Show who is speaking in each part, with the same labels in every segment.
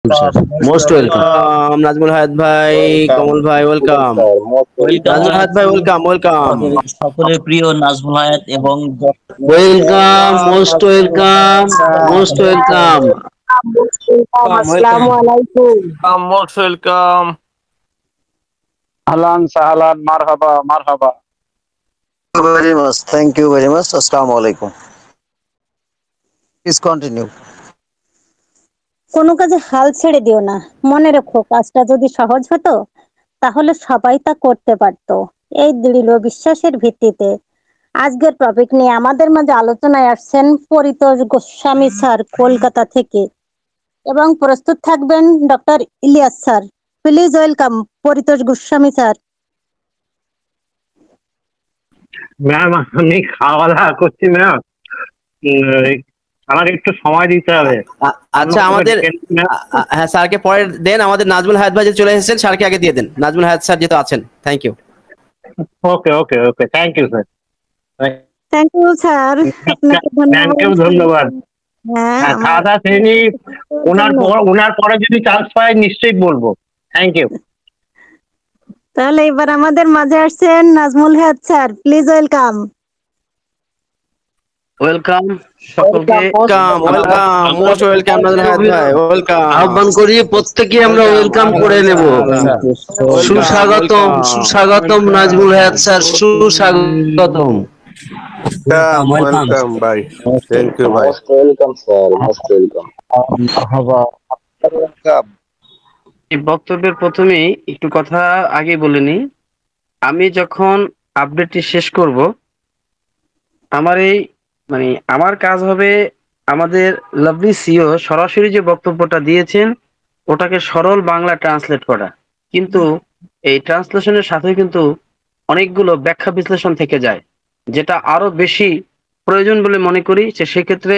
Speaker 1: Sir, most welcome.
Speaker 2: Nazmul Hayat ভাই,
Speaker 3: welcome
Speaker 2: কমল ভাই, welcome.
Speaker 3: Welcome
Speaker 2: Nazmul Hayat ভাই,
Speaker 3: জানাচ্ছি
Speaker 2: ওয়েলকাম, ওয়েলকাম।
Speaker 3: আমাদের সকলের প্রিয় নাজমুল হায়াত এবং
Speaker 1: welcome, most welcome, most welcome.
Speaker 4: আসসালামু আলাইকুম।
Speaker 5: Most welcome.
Speaker 6: আহলান সাহলান মারহাবা মারহাবা।
Speaker 7: Very much. Thank you very much. Assalamu alaikum. Please continue.
Speaker 4: কোনো কাজে হাল ছেড়ে দিও না। মনে রেখো, কাজটা যদি সহজ হতো তাহলে সবাই তা করতে পারতো। এই দৃঢ় বিশ্বাসের ভিত্তিতে আজকের টপিক নিয়ে আমাদের মাঝে আলোচনায় আসছেন পরিতোষ গোস্বামী স্যার কলকাতা থেকে, এবং প্রস্তুত থাকবেন doctor Ilias sir. Please welcome Paritosh Goswami sir.
Speaker 6: Ma'am, আমি খাওয়া দাওয়া করছি ম্যাম। আমাকে একটু সময় দিতে হবে।
Speaker 2: আচ্ছা, আমাদের হ্যাঁ, স্যারকে পরে দেন। আমাদের নাজমুল হায়াত ভাই যে চলে এসেছেন, স্যারকে আগে দিয়ে দেন। নাজমুল হায়াত স্যার যেহেতু আছেন, thank you.
Speaker 6: Okay okay okay, thank you sir.
Speaker 4: Thank you sir, আপনাকে
Speaker 6: থ্যাংক ইউ, ধন্যবাদ।
Speaker 4: হ্যাঁ,
Speaker 6: খাওয়া দাওয়া শ্রেণী ওনার পরে যদি চান্স পাই নিশ্চয়ই বলবো। Thank you.
Speaker 4: তাহলে এবার আমাদের মাঝে আসছেন Nazmul Hayat sir. Please welcome.
Speaker 1: Welcome সকলকে।
Speaker 2: Welcome, welcome, most welcome Nazmul Hayat ভাই, ওয়েলকাম।
Speaker 1: আহ্বান করি প্রত্যেকে আমরা ওয়েলকাম করে নেব। সুস্বাগতম, সুস্বাগতম নাজমুল হায়াত স্যার, সুস্বাগতম।
Speaker 5: Welcome, bye. Thank you, bye.
Speaker 3: Most welcome sir, most welcome.
Speaker 6: মারহাবা।
Speaker 7: Welcome.
Speaker 1: এই বক্তব্যের প্রথমেই একটু কথা আগে বলে নিই। আমি যখন আপডেটটি শেষ করব, আমার এই আমার কাজ হবে আমাদের লাভলি সিও সরাসরি যে বক্তব্যটা দিয়েছেন ওটাকে সরল বাংলা ট্রান্সলেট করা। কিন্তু এই ট্রান্সলেশনের সাথে কিন্তু অনেকগুলো ব্যাখ্যা বিশ্লেষণ থেকে যায়, যেটা আরো বেশি প্রয়োজন বলে মনে করি। সেক্ষেত্রে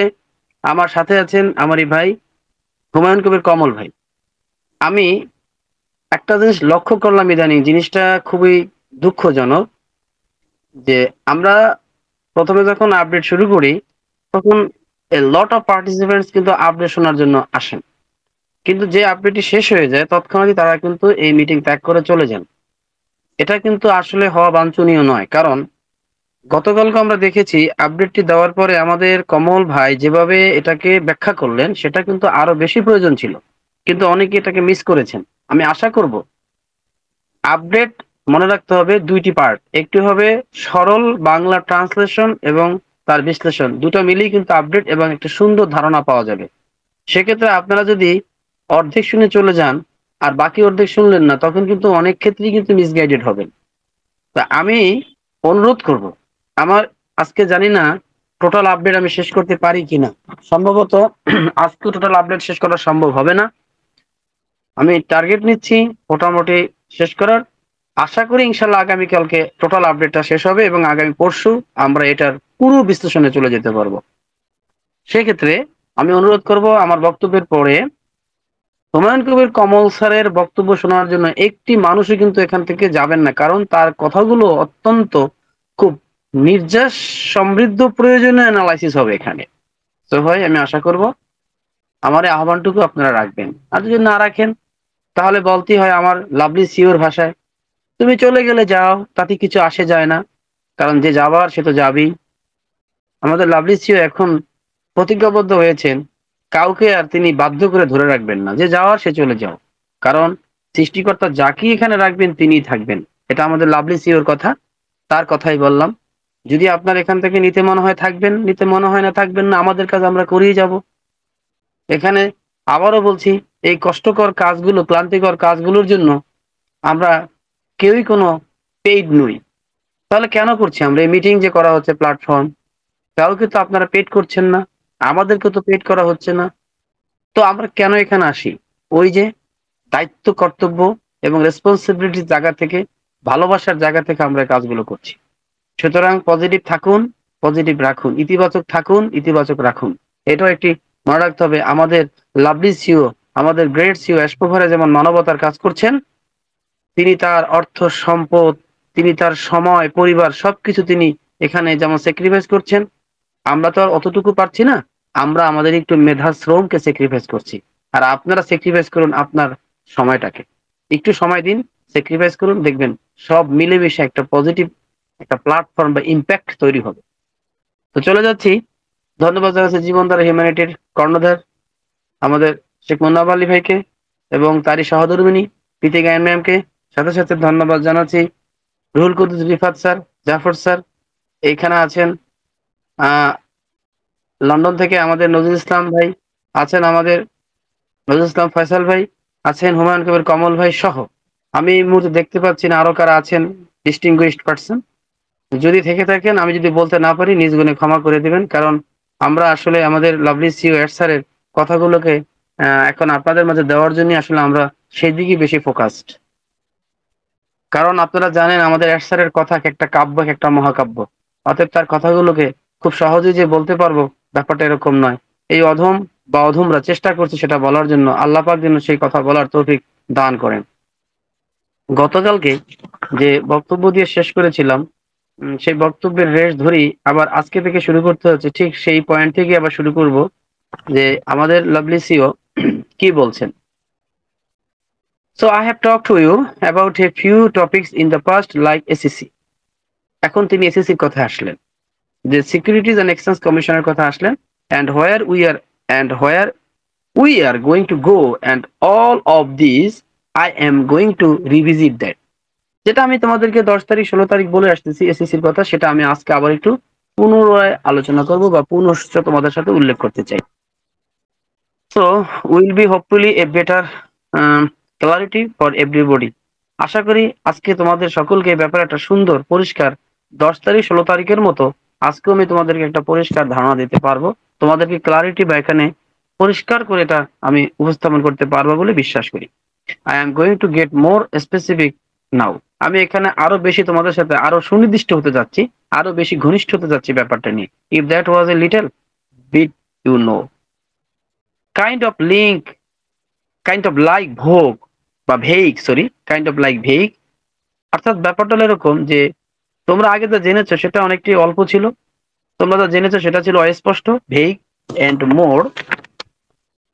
Speaker 1: আমার সাথে আছেন আমারই ভাই হুমায়ুন কবির কমল ভাই। আমি একটা জিনিস লক্ষ্য করলাম ইদানিং, জিনিসটা খুবই দুঃখজনক, যে আমরা প্রথমে যখন আপডেট শুরু করি তখন লট অফ পার্টিসিপেন্টস কিন্তু আপডেট শোনার জন্য আসেন, কিন্তু যে আপডেটটি শেষ হয়ে যায় তৎক্ষণাৎই তারা কিন্তু এই মিটিং ত্যাগ করে চলে যান। এটা কিন্তু আসলে হওয়া বাঞ্ছনীয় নয়, কারণ গতকালকে আমরা দেখেছি আপডেটটি দেওয়ার পরে আমাদের কমল ভাই যেভাবে এটাকে ব্যাখ্যা করলেন সেটা কিন্তু আরো বেশি প্রয়োজন ছিল, কিন্তু অনেকে এটাকে মিস করেছেন। আমি আশা করব আপডেট মনে রাখতে হবে দুইটি পার্ট, একটি হবে সরল বাংলা ট্রান্সলেশন এবং তার বিশ্লেষণ, দুটো মিলিয়ে কিন্তু আপডেট এবং একটা সুন্দর ধারণা পাওয়া যাবে। সেক্ষেত্রে আপনারা যদি অর্ধেক শুনে চলে যান আর বাকি অর্ধেক শুনলেন না, তখন কিন্তু অনেক ক্ষেত্রেই কিন্তু মিসগাইডেড হবেন। তা আমি অনুরোধ করব, আমার আজকে জানি না টোটাল আপডেট আমি শেষ করতে পারি কিনা, সম্ভবত আজকে টোটাল আপডেট শেষ করা সম্ভব হবে না। আমি টার্গেট নিচ্ছি মোটামুটি শেষ করার। আশা করি ইনশাল্লাহ আগামীকালকে টোটাল আপডেটটা শেষ হবে এবং আগামী পরশু আমরা এটার পুরো বিশ্লেষণে চলে যেতে পারবো। সেক্ষেত্রে আমি অনুরোধ করব আমার বক্তব্যের পরে হুমায়ুন কবির কমল স্যারের বক্তব্য শোনার জন্য একটি মানুষই কিন্তু এখান থেকে যাবেন না, কারণ তার কথাগুলো অত্যন্ত খুব নির্যাস সমৃদ্ধ, প্রয়োজনীয় অ্যানালাইসিস হবে এখানে। তো ভাই, আমি আশা করব আমার এই আহ্বানটুকু আপনারা রাখবেন, আর যদি না রাখেন তাহলে বলতেই হয় আমার লাভলি সিওর ভাষায়, তুমি চলে গেলে যাও, তাতে কিছু আসে যায় না, কারণ যে যাবার সে তো যাবেই। আমাদের লাভলি সিও এখন প্রতিজ্ঞাবদ্ধ হয়েছেন, কাউকে আর তিনি বাধ্য করে ধরে রাখবেন না, যে যাওয়ার সে চলে যাও, কারণ সৃষ্টিকর্তা যাকে এখানে রাখবেন তিনিই থাকবেন। এটা আমাদের লাভলি সিওর কথা, তার কথাই বললাম। যদি আপনার এখান থেকে নিতে মনে হয় থাকবেন, নিতে মনে হয় না থাকবেন না, আমাদের কাজ আমরা করিয়ে যাব। এখানে আবারও বলছি, এই কষ্টকর কাজগুলো, ক্লান্তিকর কাজগুলোর জন্য আমরা কেউই কোনো পেইড নই। তাহলে কেন করছি আমরা এই মিটিং যে করা হচ্ছে প্ল্যাটফর্ম, কাউকে তো আপনারা পেড করছেন না, আমাদেরকে তো পেড করা হচ্ছে না, তো আমরা কেন এখানে আসি? ওই যে দায়িত্ব, কর্তব্য এবং রেসপন্সিবিলিটির জায়গা থেকে, ভালোবাসার জায়গা থেকে আমরা কাজগুলো করছি। সুতরাং পজিটিভ থাকুন, পজিটিভ রাখুন, ইতিবাচক থাকুন, ইতিবাচক রাখুন। এটাও একটি মনে রাখতে হবে। আমাদের লাভলি সিও, আমাদের গ্রেট সিও অ্যাশপোভারে যেমন মানবতার কাজ করছেন, তিনি তার অর্থ সম্পদ, তিনি তার সময়, পরিবার সবকিছু তিনি এখানে যেমন স্যাক্রিফাইস করছেন, আমরা তো আর অতটুকু পারছি না, আমরা আমাদের একটু মেধা শ্রমকে স্যাক্রিফাইস করছি। আর আপনারা স্যাক্রিফাইস করুন আপনার সময়টাকে, একটু সময় দিন, স্যাক্রিফাইস করুন, দেখবেন সব মিলেমিশে একটা পজিটিভ একটা প্ল্যাটফর্ম বা ইম্প্যাক্ট তৈরি হবে। তো চলে যাচ্ছি, ধন্যবাদ জানাচ্ছি জীবনধারা হিউম্যানিটির কর্ণধার আমাদের শেখ মুন্নাফ আলী ভাইকে এবং তারই সহধর্মিনী প্রীতি গায়ন ম্যামকে। সাথে সাথে ধন্যবাদ জানাচ্ছি রুহুল কুদ্দুস রিফাত স্যার, জাফর স্যার, এইখানে আছেন লন্ডন থেকে আমাদের নজরুল ইসলাম ভাই, আছেন আমাদের নজরুল ইসলাম ফয়সাল ভাই, আছেন হুমায়ুন কবির কমল ভাই সহ। আমি এই মুহূর্তে দেখতে পাচ্ছি না আরো কারা আছেন ডিস্টিংগুইশড পারসন। যদি থেকে থাকেন, আমি যদি বলতে না পারি নিজ গুণে ক্ষমা করে দিবেন, কারণ আমরা আসলে আমাদের লাভলি সিও এড স্যারের কথাগুলোকে এখন আপনাদের মাঝে দেওয়ার জন্য আসলে আমরা সেই দিকেই বেশি ফোকাসড। কারণ আপনারা জানেন আমাদের এড স্যারের কথা একটা কাব্য, একটা মহাকাব্য। অতএব তার কথাগুলোকে খুব সহজেই যে বলতে পারবো ব্যাপারটা এরকম নয়। এই অধম বা অধমরা চেষ্টা করছে সেটা বলার জন্য, আল্লাহ পাক যেন সেই কথা বলার তৌফিক দান করেন। গতকালকে যে বক্তব্য দিয়ে শেষ করেছিলাম, সেই বক্তব্যের রেশ ধরেই আবার আজকে থেকে শুরু করতে হচ্ছে, ঠিক সেই পয়েন্ট থেকে আবার শুরু করব যে আমাদের লাভলি সিও কি বলছেন। So I have talked to you about a few topics in the past like SEC. এখন তিনি এসএসসির কথা আসলেন, যে সিকিউরিটিজ এন্ড এক্সচেঞ্জ কমিশনের কথা আসলেন, and where we are going to go, and all of these I am going to revisit that. যেটা আমি তোমাদেরকে 10 তারিখ 16 তারিখ বলে আসতেছি এসএসসির কথা, সেটা আমি আজকে আবার একটু পুনরায় আলোচনা করব বা পুনশ্চ তোমাদের সাথে উল্লেখ করতে চাই। So will be hopefully a better clarity for everybody. আশা করি আজকে তোমাদের সকলকে এই ব্যাপারে একটা সুন্দর পরিষ্কার 10 তারিখ 16 তারিখের মতো আজকেও আমি তোমাদেরকে একটা পরিষ্কার ধারণা দিতে পারবো, তোমাদেরকে ক্লারিটি বা এখানে পরিষ্কার করে এটা আমি উপস্থাপন করতে পারবো বলে বিশ্বাস করি। I am going to get more specific now. আমি এখানে আরো বেশি তোমাদের সাথে আরো সুনির্দিষ্ট হতে যাচ্ছি, আরো বেশি ঘনিষ্ঠ হতে যাচ্ছি ব্যাপারটা নিয়ে। If that was a little bit, you know, kind of like ভোগ বা ভেইক, kind of like ভেইক। অর্থাৎ ব্যাপারটা হলো এরকম যে তোমরা আগে যা জেনেছো সেটা অনেকটাই অল্প ছিল, তোমরা যা জেনেছো সেটা ছিল অস্পষ্ট, vague, and more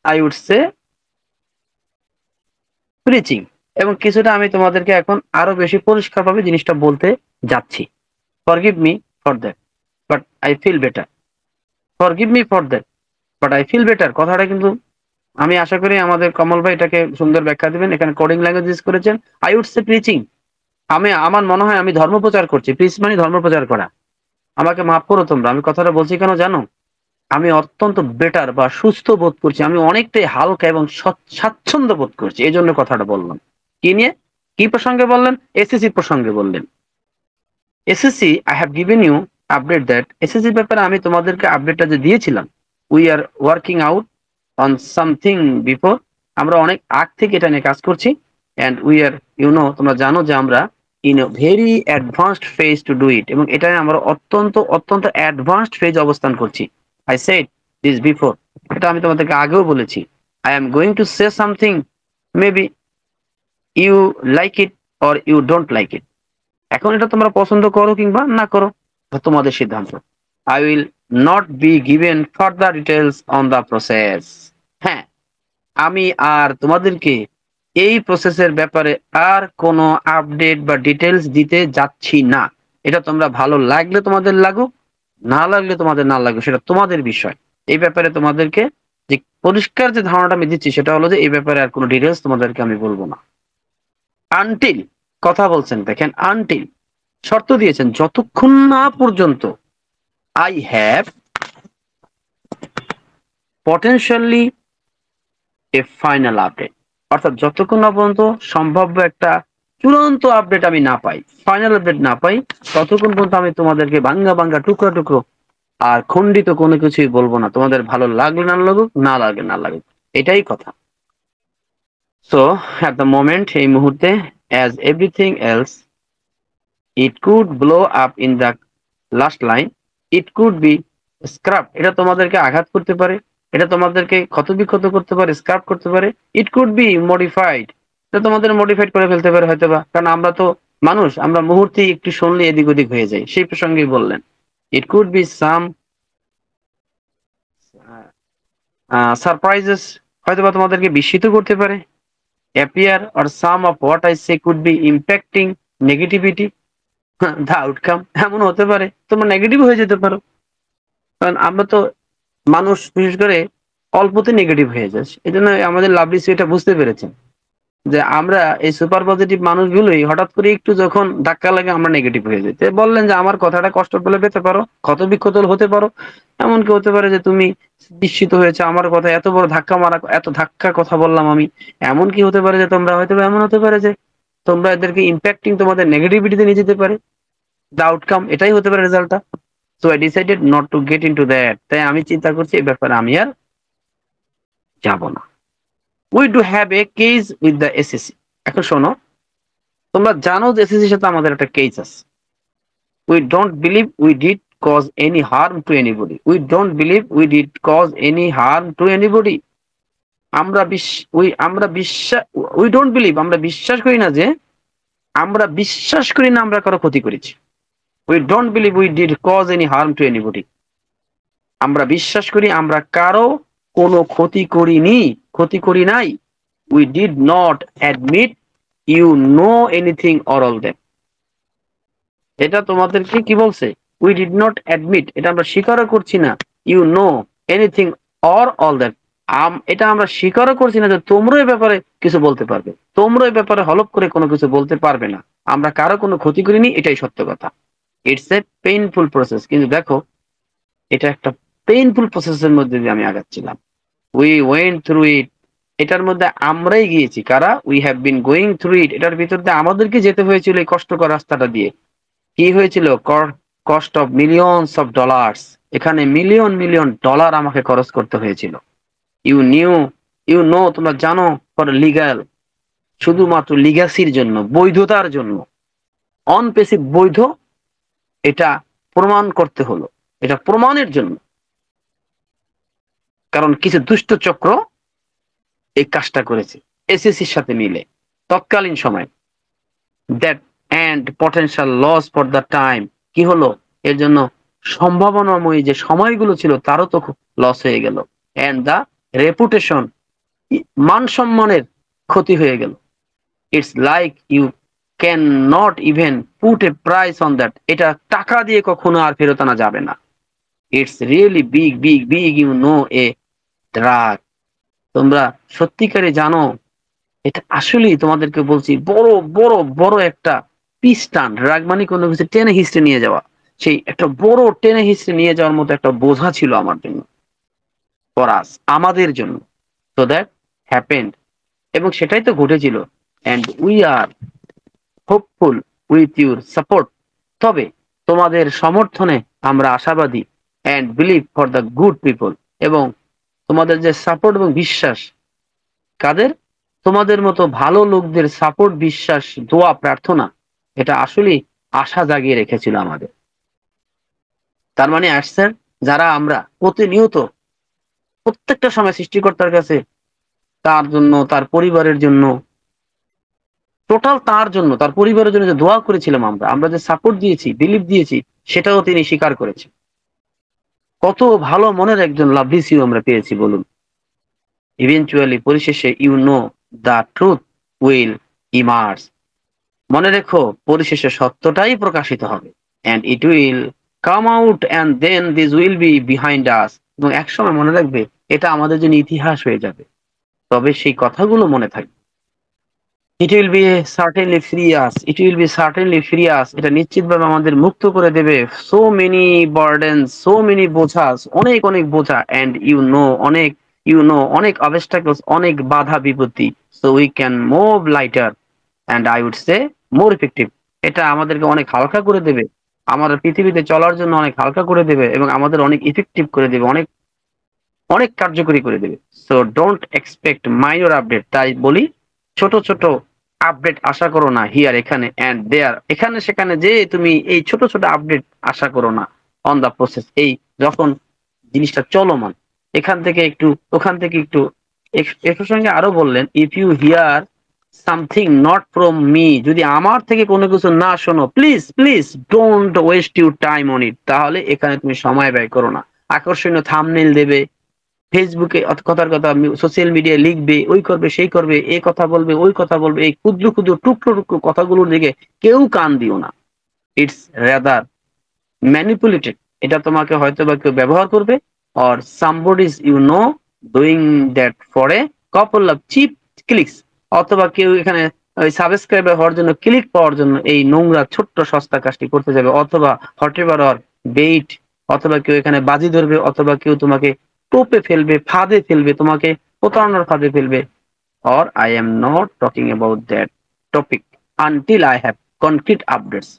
Speaker 1: I would say preaching. এবং কিছুটা আমি তোমাদেরকে এখন আরো বেশি পরিষ্কারভাবে জিনিসটা বলতে যাচ্ছি। Forgive me for that, but I feel better. Forgive me for that, but I feel better কথাটা কিন্তু আমি আশা করি আমাদের কমল ভাই এটাকে সুন্দর ব্যাখ্যা দিবেন। এখানে কোডিং ল্যাঙ্গুয়েজ ইউজ করেছেন, আই উড সে প্রিচিং। আমার মনে হয় আমি ধর্ম প্রচার করছি, প্রিচ মানে ধর্ম প্রচার করা। আমাকে মাফ করো তোমরা, আমি কথাটা বলছি কেন জানো, আমি অত্যন্ত বেটার বা সুস্থ বোধ করছি, আমি অনেকটাই হালকা এবং স্বাচ্ছন্দ্য বোধ করছি, এই জন্য কথাটা বললাম। কি নিয়ে, কি প্রসঙ্গে বললেন? এসএসসি প্রসঙ্গে বললেন। SSC I have given you update that, এসএসসির ব্যাপারে আমি তোমাদেরকে আপডেটটা যে দিয়েছিলাম, we are working out on something before, আমরা অনেক আগ থেকে এটা নিয়ে কাজ করছি। অ্যান্ড উই আর তোমরা জানো যে আমরা in a very advanced phase two do ইট, এবং এটা আমরা অত্যন্ত অত্যন্ত অ্যাডভান্সড ফেজ অবস্থান করছি। I said this before, এটা আমি তোমাদেরকে আগেও বলেছি। I am going to say something, maybe you like it or you don't like it. এখন এটা তোমরা পছন্দ করো কিংবা না করো, তোমাদের সিদ্ধান্ত। I will not be given further details on the process. হ্যাঁ, আমি আর তোমাদেরকে এই প্রসেসের ব্যাপারে আর কোনো আপডেট বা ডিটেলস দিতে যাচ্ছি না। এটা তোমরা ভালো লাগলে তোমাদের লাগুক, না লাগলে তোমাদের না লাগবে, সেটা তোমাদের বিষয়। এই ব্যাপারে তোমাদেরকে যে পরিষ্কার যে ধারণাটা আমি দিচ্ছি সেটা হলো যে এই ব্যাপারে আর কোনো ডিটেলস তোমাদেরকে আমি বলবো না। আনটিল কথা বলছেন, দেখেন, আনটিল শর্ত দিয়েছেন, যতক্ষণ না পর্যন্ত I have potentially A final update, অর্থাৎ যতক্ষণ না পর্যন্ত সম্ভাব্য একটা চূড়ান্ত আপডেট আমি না পাই, ফাইনাল আপডেট না পাই, ততক্ষণ পর্যন্ত আমি তোমাদেরকে ভাঙ্গা ভাঙ্গা টুকরো টুকরো আর খণ্ডিত কোনো কিছুই বলবো না। তোমাদের ভালো লাগলে না লাগুক, না লাগলে না লাগুক, এটাই কথা। সো অ্যাট দ্য মোমেন্ট, এই মুহূর্তে, as everything else, it could blow up in the last line, it could be scrap, এটা তোমাদেরকে আঘাত করতে পারে, এটা তোমাদেরকে ক্ষতবিক্ষত করতে পারে, স্ক্রাপ করতে পারে। ইট কুড বি মডিফাইড, এটা তোমাদের মডিফাইড করে ফেলতে পারে হয়তোবা, কারণ আমরা তো মানুষ, আমরা মুহূর্তেই একটু শুনলে এদিক ওদিক হয়ে যায়, সেই প্রসঙ্গেই বললেন। It could be some surprises হয়তোবা তোমাদেরকে বিস্মিত করতে পারে। Appear or some of what I say could be impacting negativity the outcome, এমন হতে পারে তোমরা নেগেটিভ হয়ে যেতে পারো। কারণ আমরা তো মানুষ, বিশেষ করে অল্পতে নেগেটিভ হয়ে যাচ্ছে। এই জন্য আমাদের লাভলি এটা বুঝতে পেরেছেন যে আমরা এই সুপার পজিটিভ মানুষগুলোই হঠাৎ করে একটু যখন ধাক্কা লাগে আমরা নেগেটিভ হয়ে যাই। তো বললেন যে আমার কথাটা কষ্ট পেলে পেতে পারো, ক্ষত বিক্ষত হতে পারো, এমনকি হতে পারে যে তুমি বিস্মিত হয়েছে আমার কথা, এত বড় ধাক্কা মারা, এত ধাক্কা কথা বললাম আমি। এমন কি হতে পারে যে তোমরা হয়তো, এমন হতে পারে যে তোমরা এদেরকে ইম্প্যাক্টিং তোমাদের নেগেটিভিটিতে নিয়ে যেতে পারে। দ্য আউটকাম এটাই হতে পারে রেজাল্টটা। So I decided not to get into that. তাই আমি চিন্তা করছি এই ব্যাপারে আমি আর যাব না। We do have a case with the SSC. এখন শোনো, তোমরা জানো যে এসএসসির সাথে আমাদের একটা কেস আছে। We don't believe we did cause any harm to anybody. We don't believe we did cause any harm to anybody. আমরা বিশ্বাস, উই ডোন্ট বিলিভ, আমরা বিশ্বাস করি না যে, আমরা বিশ্বাস করি না আমরা কারো ক্ষতি করেছি। We don't believe we did cause any harm to anybody. আমরা বিশ্বাস করি আমরা কারো কোনো ক্ষতি করিনি, ক্ষতি করি নাই। We did not admit you know anything or all that. এটা তোমাদেরকে কি বলছে? উই ডিড নট অ্যাডমিট, এটা আমরা স্বীকারও করছি না, you know anything or all that, এটা আমরা স্বীকারও করছি না যে তোমরা এই ব্যাপারে কিছু বলতে পারবে, তোমরা এই ব্যাপারে হলপ করে কোনো কিছু বলতে পারবে না। আমরা কারো কোনো ক্ষতি করিনি, এটাই সত্য কথা। It's a painful process. কিন্তু দেখো, এটা একটা পেইনফুল প্রসেসের মধ্যে দিয়ে আমি আগাচ্ছিলাম। We went through it. এটার মধ্যে আমরাই গিয়েছি। কারা? We have been going through it. এটার ভিতর দিয়ে আমাদেরকে যেতে হয়েছিল এই কষ্টকর রাস্তাটা দিয়ে। কি হয়েছিল? Cost of millions of dollars. এখানে মিলিয়ন মিলিয়ন ডলার আমাকে খরচ করতে হয়েছিল। ইউ নো, তোমরা জানো, ফর লিগ্যাল, শুধুমাত্র লিগ্যাসির জন্য, বৈধতার জন্য, অন পেসিভ বৈধ, এটা প্রমাণ করতে হলো, এটা প্রমাণের জন্য। কারণ কিছু দুষ্ট চক্র এই কাজটা করেছে এসএসসির সাথে মিলে তৎকালীন সময়। That and potential loss for the time. কি হলো? এর জন্য সম্ভাবনাময়ী যে সময়গুলো ছিল তারও তো লস হয়ে গেল। এন্ড দ্য রেপুটেশন, মান সম্মানের ক্ষতি হয়ে গেল। It's like you can not even put a price on that. এটা টাকা দিয়ে কখনো আর ফেরত আনা যাবে না। It's really big big big, you know, a drug. তোমরা সত্যিকারে জানো, এটা আসলেই তোমাদেরকে বলছি, বড় বড় বড় একটা পিস্টান। ড্রাগ মানে কোনো কিছু টেনে হিস্ট্রি নিয়ে যাওয়া। সেই একটা বড় টেনে হিস্ট্রি নিয়ে যাওয়ার মতো একটা বোঝা ছিল আমার জন্য, ফর আস, আমাদের জন্য। সো দ্যাট হ্যাপেন্ড, এবং সেটাই তো ঘটেছিল। And we are hopeful with your support. তবে তোমাদের সমর্থনে আমরা আশাবাদী। And believe for the good people. এবং তোমাদের যে সাপোর্ট এবং বিশ্বাস, কাদের? তোমাদের মতো ভালো লোকদের সাপোর্ট, বিশ্বাস, দোয়া, প্রার্থনা, এটা আসলে আশা জাগিয়ে রেখেছিল আমাদের। তার মানে আসছেন যারা আমরা প্রতিনিয়ত প্রত্যেকটা সময় সৃষ্টিকর্তার কাছে তার জন্য, তার পরিবারের জন্য, টোটাল তার জন্য, তার পরিবারের জন্য যে দোয়া করেছিলাম, আমরা যে সাপোর্ট দিয়েছি, বিলিভ দিয়েছি, সেটাও তিনি স্বীকার করেছেন। কত ভালো মনের একজন লাভলি সিও আমরা পেয়েছি বলুন। ইভেনচুয়ালি, পরিশেষে, you know the truth will emerge. মনে রেখো, পরিশেষে সত্যটাই প্রকাশিত হবে। And it will come out and then this will be behind us. এবং একসময় মনে রাখবে, এটা আমাদের জন্য ইতিহাস হয়ে যাবে। তবে সেই কথাগুলো মনে থাকবে। It will be certainly free us, it will be certainly free us. এটা নিশ্চিতভাবে আমাদের মুক্ত করে দেবে। So many burden, so many বোঝাস, অনেক অনেক বোঝা। অ্যান্ড অনেক অবস্টাকলস, অনেক বাধা বিপত্তি। So we can move lighter and I would say more effective. এটা আমাদেরকে অনেক হালকা করে দেবে, আমাদের পৃথিবীতে চলার জন্য অনেক হালকা করে দেবে, এবং আমাদের অনেক ইফেক্টিভ করে দেবে, অনেক অনেক কার্যকরী করে দেবে। So don't expect minor update. তাই বলি, ছোট ছোট আপডেট আশা করো না হিয়ার, এখানে, অ্যান্ড দেয়ার, এখানে সেখানে যে তুমি এই ছোট ছোট আপডেট আশা করো না অন দা প্রসেস। এই যখন জিনিসটা চলমান, এখান থেকে একটু, ওখান থেকে একটু। এর সঙ্গে আরো বললেন, if you hear something not from me, যদি আমার থেকে কোনো কিছু না শোনো, please please don't waste your time on it. তাহলে এখানে তুমি সময় ব্যয় করো না। আকর্ষণীয় থাম্বনেইল দেবে, ফেসবুকে কথার কথা সোশ্যাল মিডিয়ায় লিখবে, ওই করবে সেই করবে, এই কথা বলবে ওই কথা বলবে, এই ক্ষুদ্র ক্ষুদ্র টুকরো টুকরো কথাগুলোর দিকে কেউ কান দিও না। It's rather manipulated. এটা তোমাকে হয়তো বা কেউ ব্যবহার করবে, or somebody's doing that for a couple of cheap clicks, অথবা কেউ এখানে ওই সাবস্ক্রাইবার হওয়ার জন্য, ক্লিক পাওয়ার জন্য এই নোংরা ছোট্ট সস্তা কাজটি করতে যাবে, অথবা হটেভার অর বেইট, অথবা কেউ এখানে বাজি ধরবে, অথবা কেউ তোমাকে টোপে ফেলবে, ফাঁদে ফেলবে, তোমাকে প্রতারণার ফাঁদে ফেলবে। or I am not talking about that topic until I have concrete updates।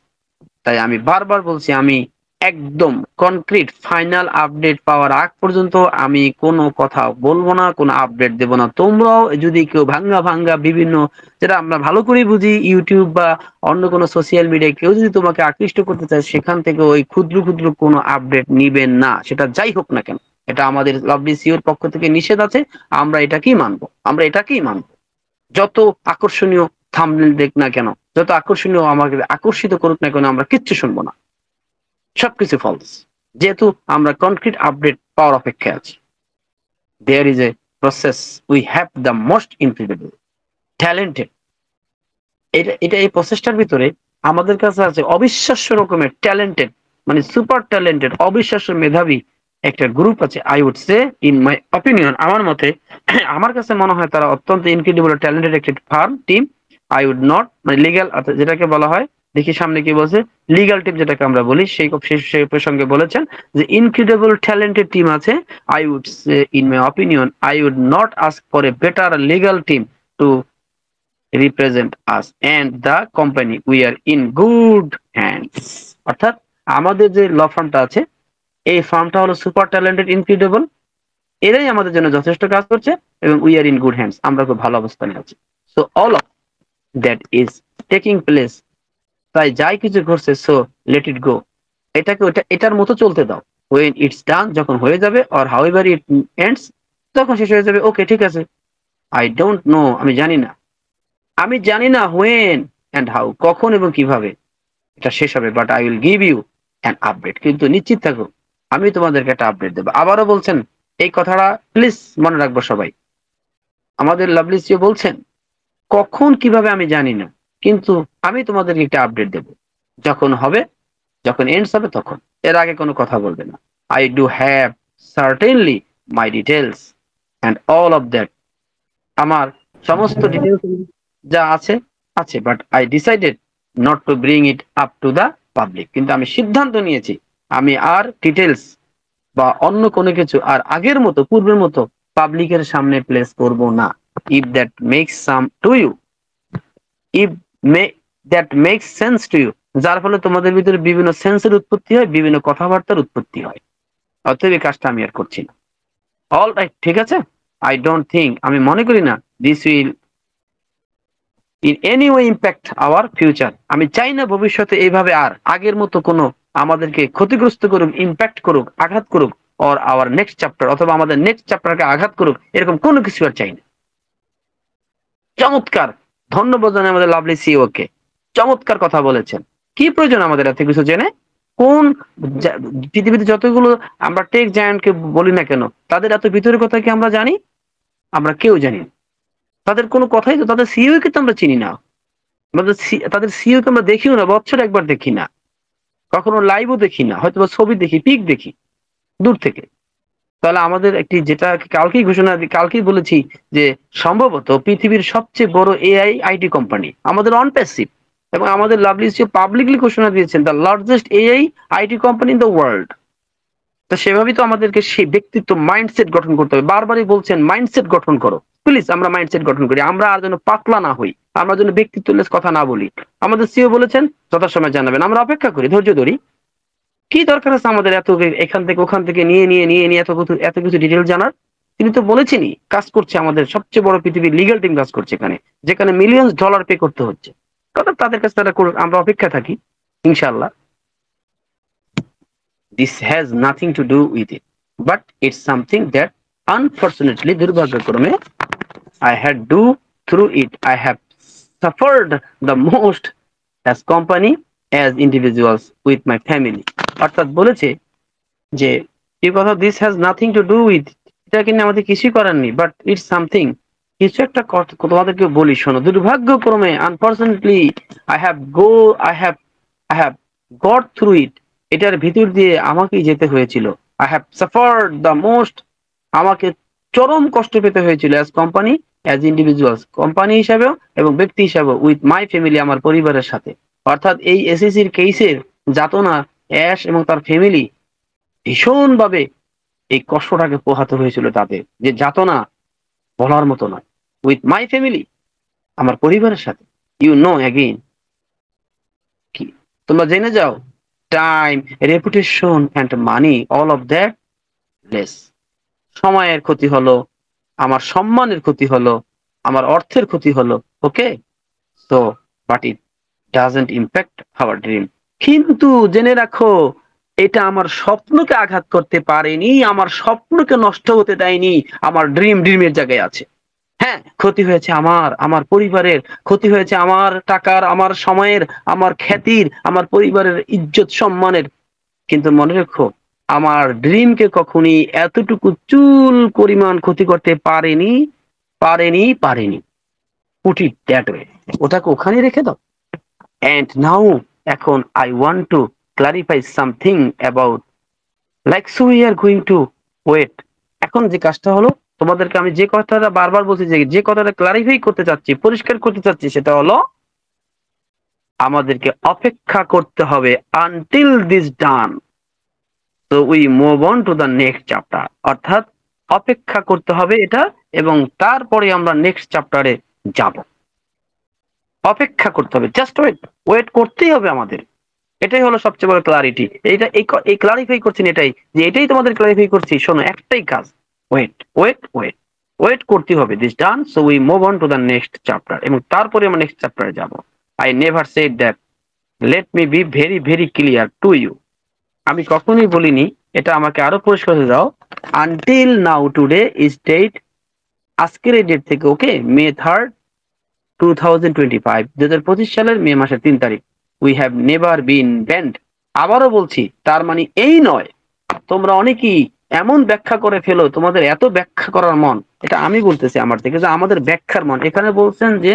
Speaker 1: তাই আমি বারবার বলছি, আমি একদম কনক্রিট ফাইনাল আপডেট পাওয়ার আগ পর্যন্ত আমি কোনো কথা বলবো না, কোনো আপডেট দেব না। তোমরাও যদি কেউ ভাঙ্গা ভাঙ্গা বিভিন্ন, যেটা আমরা ভালো করে বুঝি, ইউটিউব বা অন্য কোনো সোশ্যাল মিডিয়ায় কেউ যদি তোমাকে আকৃষ্ট করতে চায়, সেখান থেকে ওই ক্ষুদ্র ক্ষুদ্র কোনো আপডেট নিবেন না, সেটা যাই হোক না কেন। এটা আমাদের লাভলি সিওর পক্ষ থেকে নিষেধ আছে। আমরা এটাকেই মানবো, আমরা এটাকেই মানবো। যত আকর্ষণীয় থাম্বনেল দেখ না কেন, যত আকর্ষণীয় আমাকে আকর্ষিত করুক না কেন, আমরা কিচ্ছু শুনবো না, সবকিছু ফলস। যেহেতু আমরা কনক্রিট আপডেট পাওয়ার অপেক্ষায় আছি। There is a process, we have the most incredible talented, এটা এই প্রসেসটার ভিতরে আমাদের কাছে আছে অবিশ্বাস্য রকমের ট্যালেন্টেড, মানে সুপার ট্যালেন্টেড, অবিশ্বাস্য মেধাবী একটা গ্রুপ আছে। I would say, in my opinion, আমার মতে, আমার কাছে মনে হয় তারা অত্যন্ত ইনক্রেডিবল ট্যালেন্টেড একটা firm team. I would not, মানে লিগ্যাল, যেটাকে বলা হয়, দেখি সামনে কি বলছে, লিগ্যাল টিম যেটাকে আমরা বলি, সেই প্রসঙ্গে বলেছেন যে ইনক্রেডিবল ট্যালেন্টেড টিম আছে। I would say, in my opinion, I would not ask for a better legal team to represent us and the company, we are in good hands। অর্থাৎ আমাদের যে ল ফার্মটা আছে, এই ফার্মটা হলো সুপার ট্যালেন্টেড, ইনক্রেডিবল, এরাই আমাদের জন্য যথেষ্ট কাজ করছে, এবং we are in good hands, আমরা খুব ভালো অবস্থানে আছি। So all of that is taking place, তাই যাই কিছু ঘটছে, সো লেট ইট গো, এটাকে এটার মতো চলতে দাও। ওয়েন ইটস ডান, যখন হয়ে যাবে, অর হাউএভার ইট এন্ডস, তখন শেষ হয়ে যাবে, ওকে ঠিক আছে। আই ডোন্ট নো, আমি জানি না, আমি জানি না হোয়েন অ্যান্ড হাউ, কখন এবং কিভাবে এটা শেষ হবে, but I will give you an update. কিন্তু নিশ্চিত থাকো, আমি তোমাদেরকে একটা আপডেট দেবো। আবারও বলছেন, এই কথাটা প্লিজ মনে রাখবো সবাই। আমাদের লাভলি সিও বলছেন, কখন কিভাবে আমি জানি না, কিন্তু আমি তোমাদেরকে একটা আপডেট দেব, যখন হবে, যখন এন্ডস হবে তখন। এর আগে কোনো কথা বলবে না। I do have certainly my details and all of that, আমার সমস্ত ডিটেলস যা আছে আছে, but I decided not to bring it up to the public. কিন্তু আমি সিদ্ধান্ত নিয়েছি, আমি আর ডিটেলস বা অন্য কোনো কিছু আর আগের মতো, পূর্বের মতো পাবলিকের সামনে প্লেস করব না। If that makes some to you, if that makes sense to you, যার ফলে তোমাদের ভিতরে বিভিন্ন সেন্সের উৎপত্তি হয়, বিভিন্ন কথাবার্তার উৎপত্তি হয়। অতএব এই কাজটা আমি আর করছি না। অল রাইট, ঠিক আছে। আই ডোন্ট থিঙ্ক, আমি মনে করি না, this will in any way impact our future. আমি চাই না ভবিষ্যতে এইভাবে আর আগের মতো কোনো আমাদেরকে ক্ষতিগ্রস্ত করুক, ইম্প্যাক্ট করুক, আঘাত করুক, অর আওয়ার নেক্সট চ্যাপ্টার, অথবা আমাদের নেক্সট চ্যাপ্টারকে আঘাত করুক, এরকম কোনো কিছু আর চাই না। চমৎকার, ধন্যবাদ জানাই আমাদের লাভলি সিও কে, চমৎকার কথা বলেছেন। কি প্রয়োজন আমাদের এত কিছু জেনে? কোন পৃথিবীতে যতগুলো আমরা টেক জায়ান্টকে বলি না কেন, তাদের এত ভিতরের কথা কি আমরা জানি? আমরা কেউ জানি না। তাদের কোনো কথাই তো, তাদের সিইও কে তো আমরা চিনি না, আমাদের তাদের সিইও কে আমরা দেখিও না, বছরে একবার দেখি না, কখনো লাইভও দেখি না, হয়তো ছবি দেখি, পিক দেখি দূর থেকে। তাহলে আমাদের একটি, যেটা কালকেই ঘোষণা, কালকেই বলেছি, যে সম্ভবত পৃথিবীর সবচেয়ে বড় এআই আইটি কোম্পানি আমাদের অন প্যাসিভ, এবং আমাদের লাভলি সিও পাবলিকলি ঘোষণা দিয়েছেন the largest AI IT company in the world. তো সেভাবেই তো আমাদেরকে সেই ব্যক্তিত্ব, মাইন্ডসেট গঠন করতে হবে। বারবারই বলছেন মাইন্ডসেট গঠন করো, প্লিজ আমরা মাইন্ডসেট গঠন করি, আমরা আর যেন পাতলা না হই, আমরা যেন ব্যক্তিত্বলেস কথা না বলি। আমাদের সিও বলেছেন যথাসময় জানাবেন, আমরা অপেক্ষা করি, ধৈর্য ধরি। কি দরকার আছে আমাদের এত এখান থেকে ওখান থেকে নিয়ে এত কিছু ডিটেল জানার? তিনি তো বলেছেনই, কাজ করছে আমাদের সবচেয়ে বড় পৃথিবীর লিগ্যাল টিম কাজ করছে এখানে, যেখানে মিলিয়ন্স ডলার পে করতে হচ্ছে। তাদের কাছে তারা করুক, আমরা অপেক্ষা থাকি, ইনশাআল্লাহ। This has nothing to do with it, but it's something that unfortunately, durbhagyakrame, I had do through it. I have suffered the most as company, as individuals, with my family. অর্থাৎ বলেছে যে এই কথা, this has nothing to do with এটা কিনে আমাদের কিছুই করার নেই, বাট ইটস সামথিং। কিছু একটা তোমাদেরকে বলি শোনো, দুর্ভাগ্যক্রমে unfortunately I have got through it. এটার ভিতর দিয়ে আমাকেই যেতে হয়েছিল। I have suffered the most. আমাকে চরম কষ্ট পেতে হয়েছিল as company, as individuals, company হিসাবেও এবং ব্যক্তি হিসাবেও, উইথ মাই ফ্যামিলি, আমার পরিবারের সাথে। অর্থাৎ এই এসএসসির কেসের যাতনা অ্যাশ এবং তার ফ্যামিলি ভীষণভাবে এই কষ্টটাকে পোহাতে হয়েছিল তাদের, যে যাতনা বলার মতো নয়। উইথ মাই ফ্যামিলি, আমার পরিবারের সাথে। ইউ নো অ্যাগেইন, কি তোমরা জেনে যাও, time, reputation and money, all of that less. সময়ের ক্ষতি হলো, আমার সম্মানের ক্ষতি হলো, আমার অর্থের ক্ষতি হলো, okay. So but it doesn't impact our dream. কিন্তু জেনে রাখো, এটা আমার স্বপ্নকে আঘাত করতে পারেনি, আমার স্বপ্নকে নষ্ট হতে দেয়নি। আমার ড্রিমের জায়গায় আছে। হ্যাঁ, ক্ষতি হয়েছে আমার পরিবারের, ক্ষতি হয়েছে আমার টাকার, আমার সময়ের, আমার খ্যাতির, আমার পরিবারের ইজ্জত সম্মানের। কিন্তু মনে রেখো, আমার ড্রিমকে কখনই এতটুকু চুল পরিমাণ ক্ষতি করতে পারেনি। Put it that way. ওটাকে ওখানে রেখে দাও। এন্ড নাও, এখন I want to clarify something about, like so we are going to wait. এখন যে কাজটা হলো, তোমাদেরকে আমি যে কথাটা বারবার বলছি, যে কথাটা ক্লারিফাই করতে চাচ্ছি, পরিষ্কার করতে চাচ্ছি, সেটা হলো আমাদেরকে অপেক্ষা করতে হবে until this done. So we move on to the next chapter. অর্থাৎ অপেক্ষা করতে হবে এটা, এবং তারপরে আমরা নেক্সট চ্যাপ্টারে যাব। অপেক্ষা করতে হবে, জাস্ট ওয়েট করতেই হবে আমাদের। এটাই হলো সবচেয়ে বড় ক্লারিটি। এই ক্লারিফাই করছেন এটাই, যে এটাই তোমাদের ক্লারিফাই করছি। শোনো, একটাই কাজ, ওয়েট করতে হবে। This done, so we move on to the next chapter, এবং তারপরে আমরা নেক্সট চ্যাপ্টারে যাব। I never said that, let me be very very clear to you. আমি কখনোই বলিনি, এটা আমাকে আরো পরিষ্কার হয়ে যাও। Until now today is date, আজকের এই ডেট থেকে, ওকে, মে 3, 2025 সালের মে মাসের 3 তারিখ, we have never been band. আবারও বলছি, তার মানে এই নয়, তোমরা অনেকেই এমন ব্যাখ্যা করে ফেলো, তোমাদের এত ব্যাখ্যা করার মন, এটা আমি বলতেছি আমার থেকে, যে আমাদের ব্যাখ্যার মন। এখানে বলছেন যে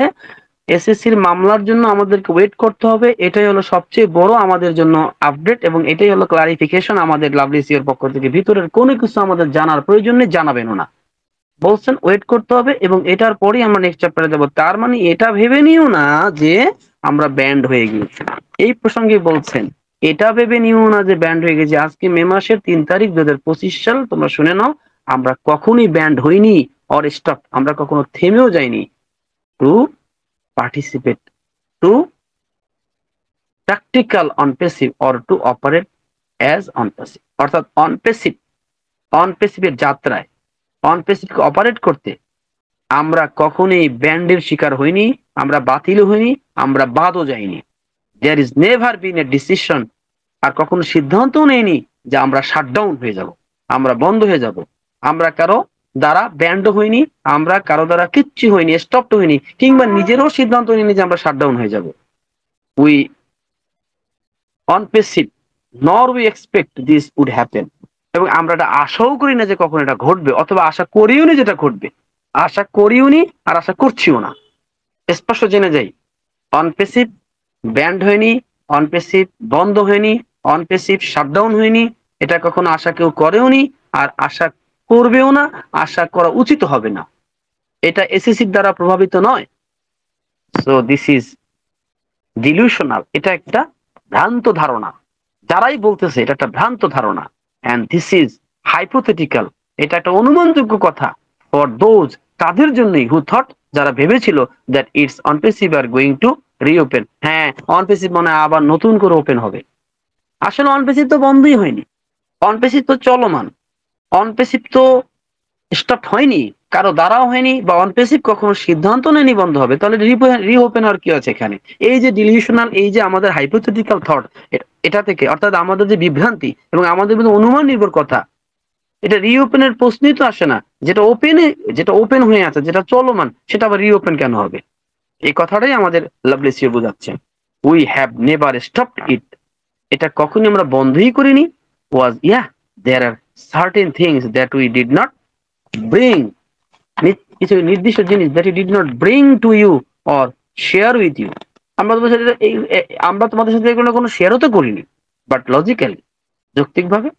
Speaker 1: এসএসসির মামলার জন্য আমাদেরকে ওয়েট করতে হবে, এটাই হলো সবচেয়ে বড় আমাদের জন্য আপডেট, এবং এটাই হলো ক্লারিফিকেশন আমাদের লাভলিসিওর পক্ষ থেকে। ভিতরের কোনো কিছু আমাদের জানার প্রয়োজন নেই, জানাবেনও না। বলছেন ওয়েট করতে হবে, এবং এটার পরেই আমরা নেক্সট চ্যাপ্টারে যাব। তার মানে এটা ভেবে নিও না যে আমরা ব্যান্ড হয়ে গিয়েছি। এই প্রসঙ্গে বলছেন, এটা ভেবে নিও না যে ব্যান্ড হয়ে গেছে। আজকে মে মাসের 3 তারিখ 2025 সাল, তোমরা শুনে নাও, আমরা কখনোই ব্যান্ড হইনি অর স্টপ, আমরা কখনো থেমেও যাইনি to participate, to practical OnPassive or to operate as OnPassive. অর্থাৎ অন প্যাসিভের যাত্রায়, অন প্যাসিভকে অপারেট করতে আমরা কখনোই ব্যান্ডের শিকার হইনি, আমরা বাতিল হইনি, আমরা বাদও যাইনি। There is never been a decision, আর কখনো সিদ্ধান্তও নেইনি যে আমরা শাটডাউন হয়ে যাব, আমরা বন্ধ হয়ে যাব। আমরা কারো দ্বারা ব্যান্ড হইনি, আমরা কারো দ্বারা কিচ্ছু হইনি, স্টপড হইনি, কিংবা নিজেরও সিদ্ধান্ত নিইনি যে আমরা শাটডাউন হয়ে যাব। We OnPassive, nor we expect this would happen, এবং আমরা এটা আশাও করি না যে কখন এটা ঘটবে, অথবা আশা করিও নি যেটা ঘটবে, আশা করিও নি আর আশা করছিও না। স্পষ্ট জেনে যাই, অনপেসিভ ব্যান্ড হয়নি, অনপেসিভ বন্ধ হয়নি, অনপেসিভ শাটডাউন হয়নি। এটা কখনো আশা কেউ করেও নি, আর আশা করবেও না, আশা করা উচিত হবে না। এটা এসএসসির দ্বারা প্রভাবিত নয়। সো দিস ইজ ডিলিউশনাল, এটা একটা ভ্রান্ত ধারণা। যারাই বলতেছে এটা একটা ভ্রান্ত ধারণা, এন্ড দিস ইজ হাইপোথেটিক্যাল, এটা একটা অনুমানযোগ্য কথা ফর দোজ, তাদের জন্যই, হু থট, যারা ভেবেছিল that it's Onpassive R going two reopen. হ্যাঁ, অনপেসিভ মানে আবার নতুন করে ওপেন হবে। আসলে অনপেসিভ তো বন্ধই হয়নি, অনপেসিভ তো চলমান, অনপেসিভ তো স্টপ হয়নি, কারো দ্বারাও হয়নি, বা অনপেসিভ কখনো সিদ্ধান্ত নেয়নি বন্ধ হবে। তাহলে রিওপেন আর কি আছে এখানে? এই যে ডিলিউশনাল, এই যে আমাদের হাইপোথেটিক্যাল থট, এটা থেকে, অর্থাৎ আমাদের যে বিভ্রান্তি এবং আমাদের মধ্যে অনুমান নির্ভর কথা, এটা রিওপেনের প্রশ্নই তো আসে না। যেটা ওপেন হয়ে আছে, যেটা চলমান, সেটা আবার রিওপেন কেন হবে? এই কথাটাই আমাদের লাভলেসিও বোঝাচ্ছে। We have never stopped it, এটা কখনই আমরা বন্ধই করিনি। Was there are certain things that we did not bring, কিছু নির্দিষ্ট জিনিস that we did not bring to you or share with you. আমরা তোমাদের সাথে আমরা তোমাদের সাথে এগুলো কোনো শেয়ারও তো করিনি, বাট লজিক্যালি, যৌক্তিকভাবে,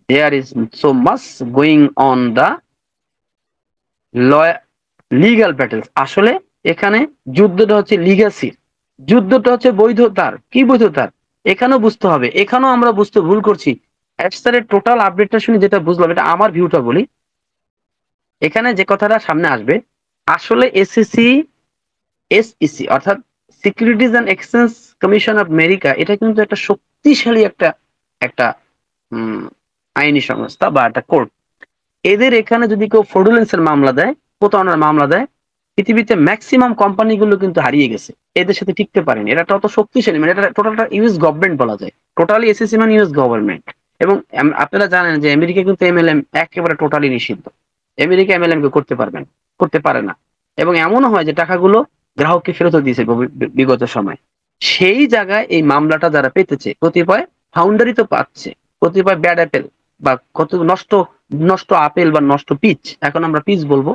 Speaker 1: there is so much going on the legal battles. আসলে এখানে যুদ্ধটা হচ্ছে লিগ্যাসির, যুদ্ধটা হচ্ছে বৈধতার। কি বৈধতার? এখানেও বুঝতে হবে, এখানেও আমরা বুঝতে ভুল করছি। এফসারের টোটাল আপডেটটা শুনে যেটা বুঝলাম, এটা আমার ভিউটা বলি, এখানে যে কথাটা সামনে আসবে, আসলে এসইসি অর্থাৎ securities and exchange commission of America, এটা কিন্তু একটা শক্তিশালী একটা একটা আইনি সংস্থা বা একটা কোর্ট। এদের এখানে যদি কেউ ফ্রডুলেন্সের মামলা দেয়, প্রতারণার মামলা দেয়, পৃথিবীতে ম্যাক্সিমাম কোম্পানিগুলো কিন্তু হারিয়ে গেছে, এদের সাথে টিকতে পারেনি। এটা অত শক্তিশালী, মানে এটা টোটালটা ইউএস গভর্নমেন্ট বলা যায়, টোটালি এসএসসি মানে ইউএস গভর্নমেন্ট। এবং আপনারা জানেন যে আমেরিকা কিন্তু এমএলএম একেবারে টোটালি নিষিদ্ধ। আমেরিকা এমএলএম কে করতে পারে না। এবং এমনও হয় যে টাকাগুলো গ্রাহককে ফেরত দিয়েছে বিগত সময়। সেই জায়গায় এই মামলাটা যারা পেতেছে, কতিপয় ফাউন্ডারই তো পাচ্ছে, কতিপয় ব্যাড অ্যাপেল বা কত নষ্ট নষ্ট আপেল বা নষ্ট পিচ, এখন আমরা পিচ বলবো,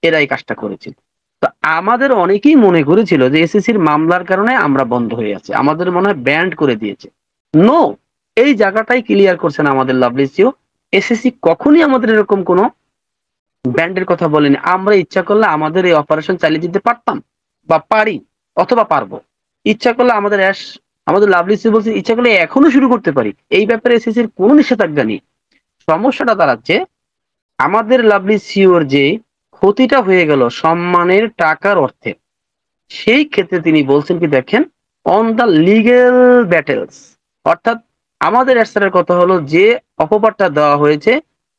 Speaker 1: এরা এই কাজটা করেছিল। তো আমাদের অনেকেই মনে করেছিল যে এসএসসির মামলার কারণে আমরা বন্ধ হয়ে আছি, আমাদের মনে হয় ব্যান্ড করে দিয়েছে। নো, এই জায়গাটাই ক্লিয়ার করছেন আমাদের লাভলি সিও। এসএসসি কখনই আমাদের এরকম কোনো ব্যান্ডের কথা বলেনি। আমরা ইচ্ছা করলে আমাদের এই অপারেশন চালিয়ে দিতে পারতাম বা পারি, অথবা পারবো। ইচ্ছা করলে আমাদের লাভলি সিও বলছে ইচ্ছা করলে এখনো শুরু করতে পারি, এই ব্যাপারে এসএসসির কোনো নিষেধাজ্ঞা নেই। সমস্যাটা দাঁড়াচ্ছে আমাদের লাভলি সিওর যে ক্ষতিটা হয়ে গেল সম্মানের টাকার অর্থে, সেই ক্ষেত্রে তিনি বলছেন কি দেখেন, অন দ্য লিগ্যাল ব্যাটেলস, অর্থাৎ আমাদের অ্যাসারের কথা হলো যে অপবাদটা দেওয়া হয়েছে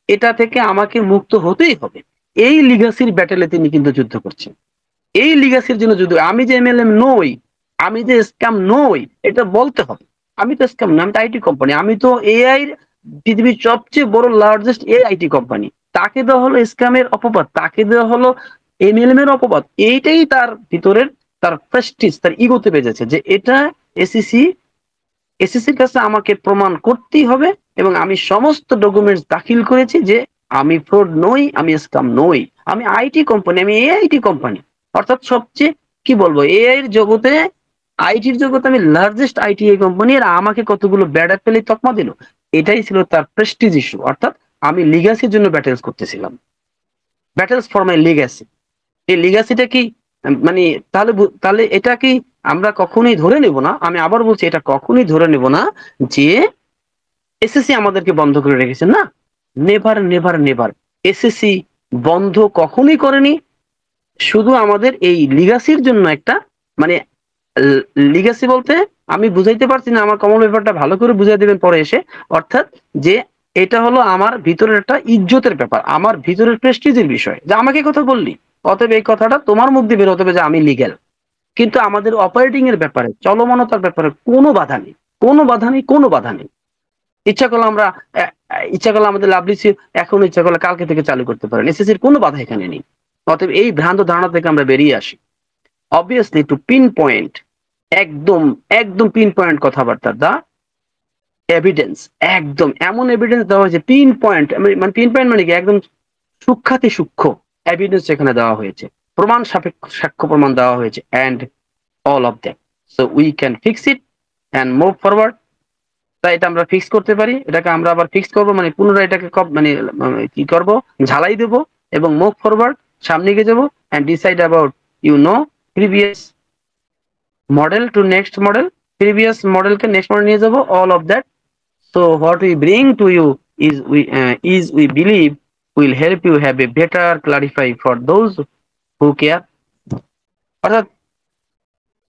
Speaker 1: এটা থেকে আমাকে মুক্ত হতেই হবে। এই লিগাসির ব্যাটেলে তিনি কিন্তু যুদ্ধ করছেন। এই লিগাসির জন্য যুদ্ধ, আমি যে এমএলএম নই, আমি যে স্ক্যাম নই, এটা বলতে হবে। আমি তো স্ক্যাম না, আমি তো আইটি কোম্পানি, আমি তো এআই পৃথিবীর সবচেয়ে বড় লার্জেস্ট আইটি কোম্পানি। তাকে দেওয়া হলো স্ক্যামের অপবাদ, তাকে দেওয়া হলো এমএলএম এর অপবাদ। এইটাই তার ভিতরের, তার প্রেস্টিজ, তার ইগোতে বেজেছে যে এটা এসএসসির কাছে আমাকে প্রমাণ করতেই হবে, এবং আমি সমস্ত ডকুমেন্টস দাখিল করেছি যে আমি ফ্রড নই, আমি স্ক্যাম নই, আমি আইটি কোম্পানি, আমি এআইটি কোম্পানি। অর্থাৎ সবচেয়ে কি বলবো, এআই এর জগতে, আইটির জগতে আমি লার্জেস্ট আইটি কোম্পানি, আর আমাকে কতগুলো ব্যাড অ্যাপেলে তকমা দিল। এটাই ছিল তার প্রেস্টিজ ইস্যু। অর্থাৎ আমি লিগ্যাসির জন্য ব্যাটেলস করতেছিলাম, ব্যাটেলস ফর মাই লিগ্যাসি। এই লিগ্যাসিটা কি, মানে তাহলে এটা কি আমরা কখনোই ধরে নেব না, আমি আবার বলছি এটা কখনোই ধরে নেব না যে এসএসসি আমাদেরকে বন্ধ করে রেখেছে। না, নেভার নেভার নেভার, এসএসসি বন্ধ কখনোই করেনি। শুধু আমাদের এই লিগ্যাসির জন্য একটা, মানে লিগ্যাসি বলতে আমি বুঝাইতে পারছি না, আমার কমল ব্যাপারটা ভালো করে বুঝাই দেবেন পরে এসে। অর্থাৎ যে এটা হলো আমার ভিতরের একটা ইজ্জতের ব্যাপার, আমার ভিতরের প্রেস্টিজের বিষয়, যে আমাকে কথা বললি, অতএব এই কথাটা তোমার মুখ দিয়ে বের হতে হবে যে আমি লিগ্যাল। কিন্তু আমাদের অপারেটিং এর ব্যাপারে, চলমানতার ব্যাপারে কোনো বাধা নেই, কোনো বাধা নেই, কোনো বাধা নেই। ইচ্ছা করলে আমরা ইচ্ছা করলে আমাদের লাভলিসি এখন ইচ্ছা করলে কালকে থেকে চালু করতে পারেন, এসএসসির কোনো বাধা এখানে নেই। অতএব এই ভ্রান্ত ধারণা থেকে আমরা বেরিয়ে আসি। অবভিয়াসলি টু পিন পয়েন্ট, একদম একদম পিন পয়েন্ট কথাবার্তা, দা এভিডেন্স, একদম এমন এভিডেন্স দেওয়া হয়েছে পিন পয়েন্ট, মানে পিন পয়েন্ট মানে কি একদম সূক্ষাতি সূক্ষ্ম এভিডেন্স এখানে দেওয়া হয়েছে, প্রমাণ সাপেক্ষ সাক্ষ্য প্রমাণ দেওয়া হয়েছে, and all of that, so we can fix it and move forward. তাই এটা আমরা ফিক্স করতে পারি, এটাকে আমরা আবার ফিক্স করবো, মানে পুনরায় এটাকে মানে কি করব, ঝালাই দেবো এবং মুভ ফরওয়ার্ড, সামনে এগিয়ে যাবো, and decide about previous model to next model, previous মডেলকে নেক্সট মডেল নিয়ে যাবো, all of that. So what we bring to you is we believe will help you have a better clarify for those who care. অর্থাৎ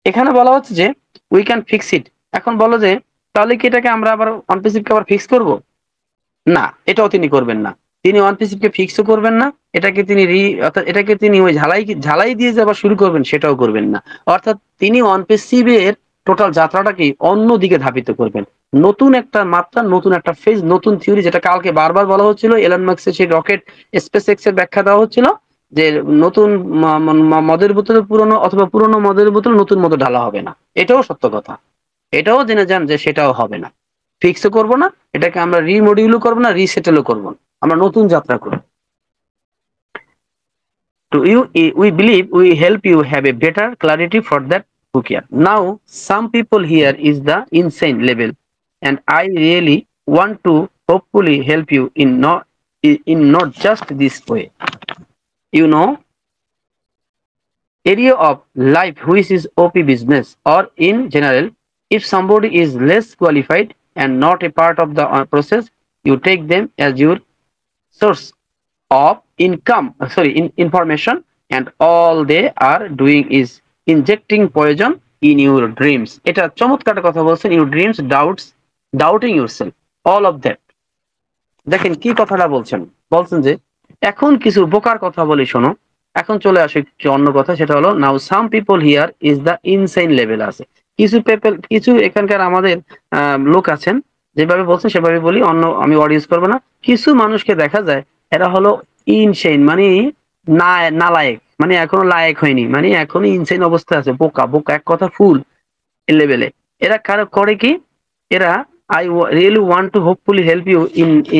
Speaker 1: এখানে বলা হচ্ছে যে we can fix it. এখন বলো যে তাহলে কি এটাকে আমরা আবার অনপিসিভকে আবার ফিক্স করব? না, এটাও তিনি করবেন না। তিনি অনপিসিভকে ফিক্সও করবেন না, এটাকে তিনি অর্থাৎ এটাকে তিনি ওই ঝালাই দিয়ে যে আবার শুরু করবেন সেটাও করবেন না। অর্থাৎ তিনি অনপিসিভের টোটাল যাত্রাটাকে অন্য দিকে ধাবিত করবেন, নতুন একটা মাত্রা, নতুন একটা ফেজ, নতুন থিওরি, যেটা কালকে বারবার বলা হচ্ছিল, এলন মাস্কের সেই রকেট স্পেস এক্স এর ব্যাখ্যা দেওয়া হচ্ছিল যে নতুন মদের বোতলে পুরনো, অথবা পুরনো মদের বোতলে নতুন মদ ঢালা হবে না। এটাও সত্য কথা, এটাও জেনে যান যে সেটাও হবে না। ফিক্সও করবো না, এটাকে আমরা রিমডিউলও করবো না, রিসেটেলও করবো না, আমরা নতুন যাত্রা করব। to you. We believe we help you have a better clarity for that book here. Now, some people here is the insane level, and I really want to hopefully help you in not just this way. You know, area of life which is OP business or in general, if somebody is less qualified and not a part of the process, you take them as your source of income, information, and all they are doing is injecting poison in your dreams. এটা চমৎকার কথা বলছেন, your dreams, doubting yourself, all of that. দেখেন কি কথাটা বলছেন যে এখন কিছু বোকার কথা বলি শোনো। এখন চলে আসে একটু অন্য কথা, সেটা হলো now some people here is the insane level আছে। কিছু এখানকার আমাদের লোক আছেন, যেভাবে বলছেন সেভাবে বলি, অন্য আমি ওয়ার্ড ইউজ করবো না। কিছু মানুষকে দেখা যায় এরা হলো ইনসাইন, মানে নালায়েক, মানে এখনো লায়েক হয়নি, মানে এখনো ইনসাইন অবস্থায় আছে, বোকা বোকা এক কথা ফুল লেভেলে। এরা করে কি, এরা really want to hopefully help you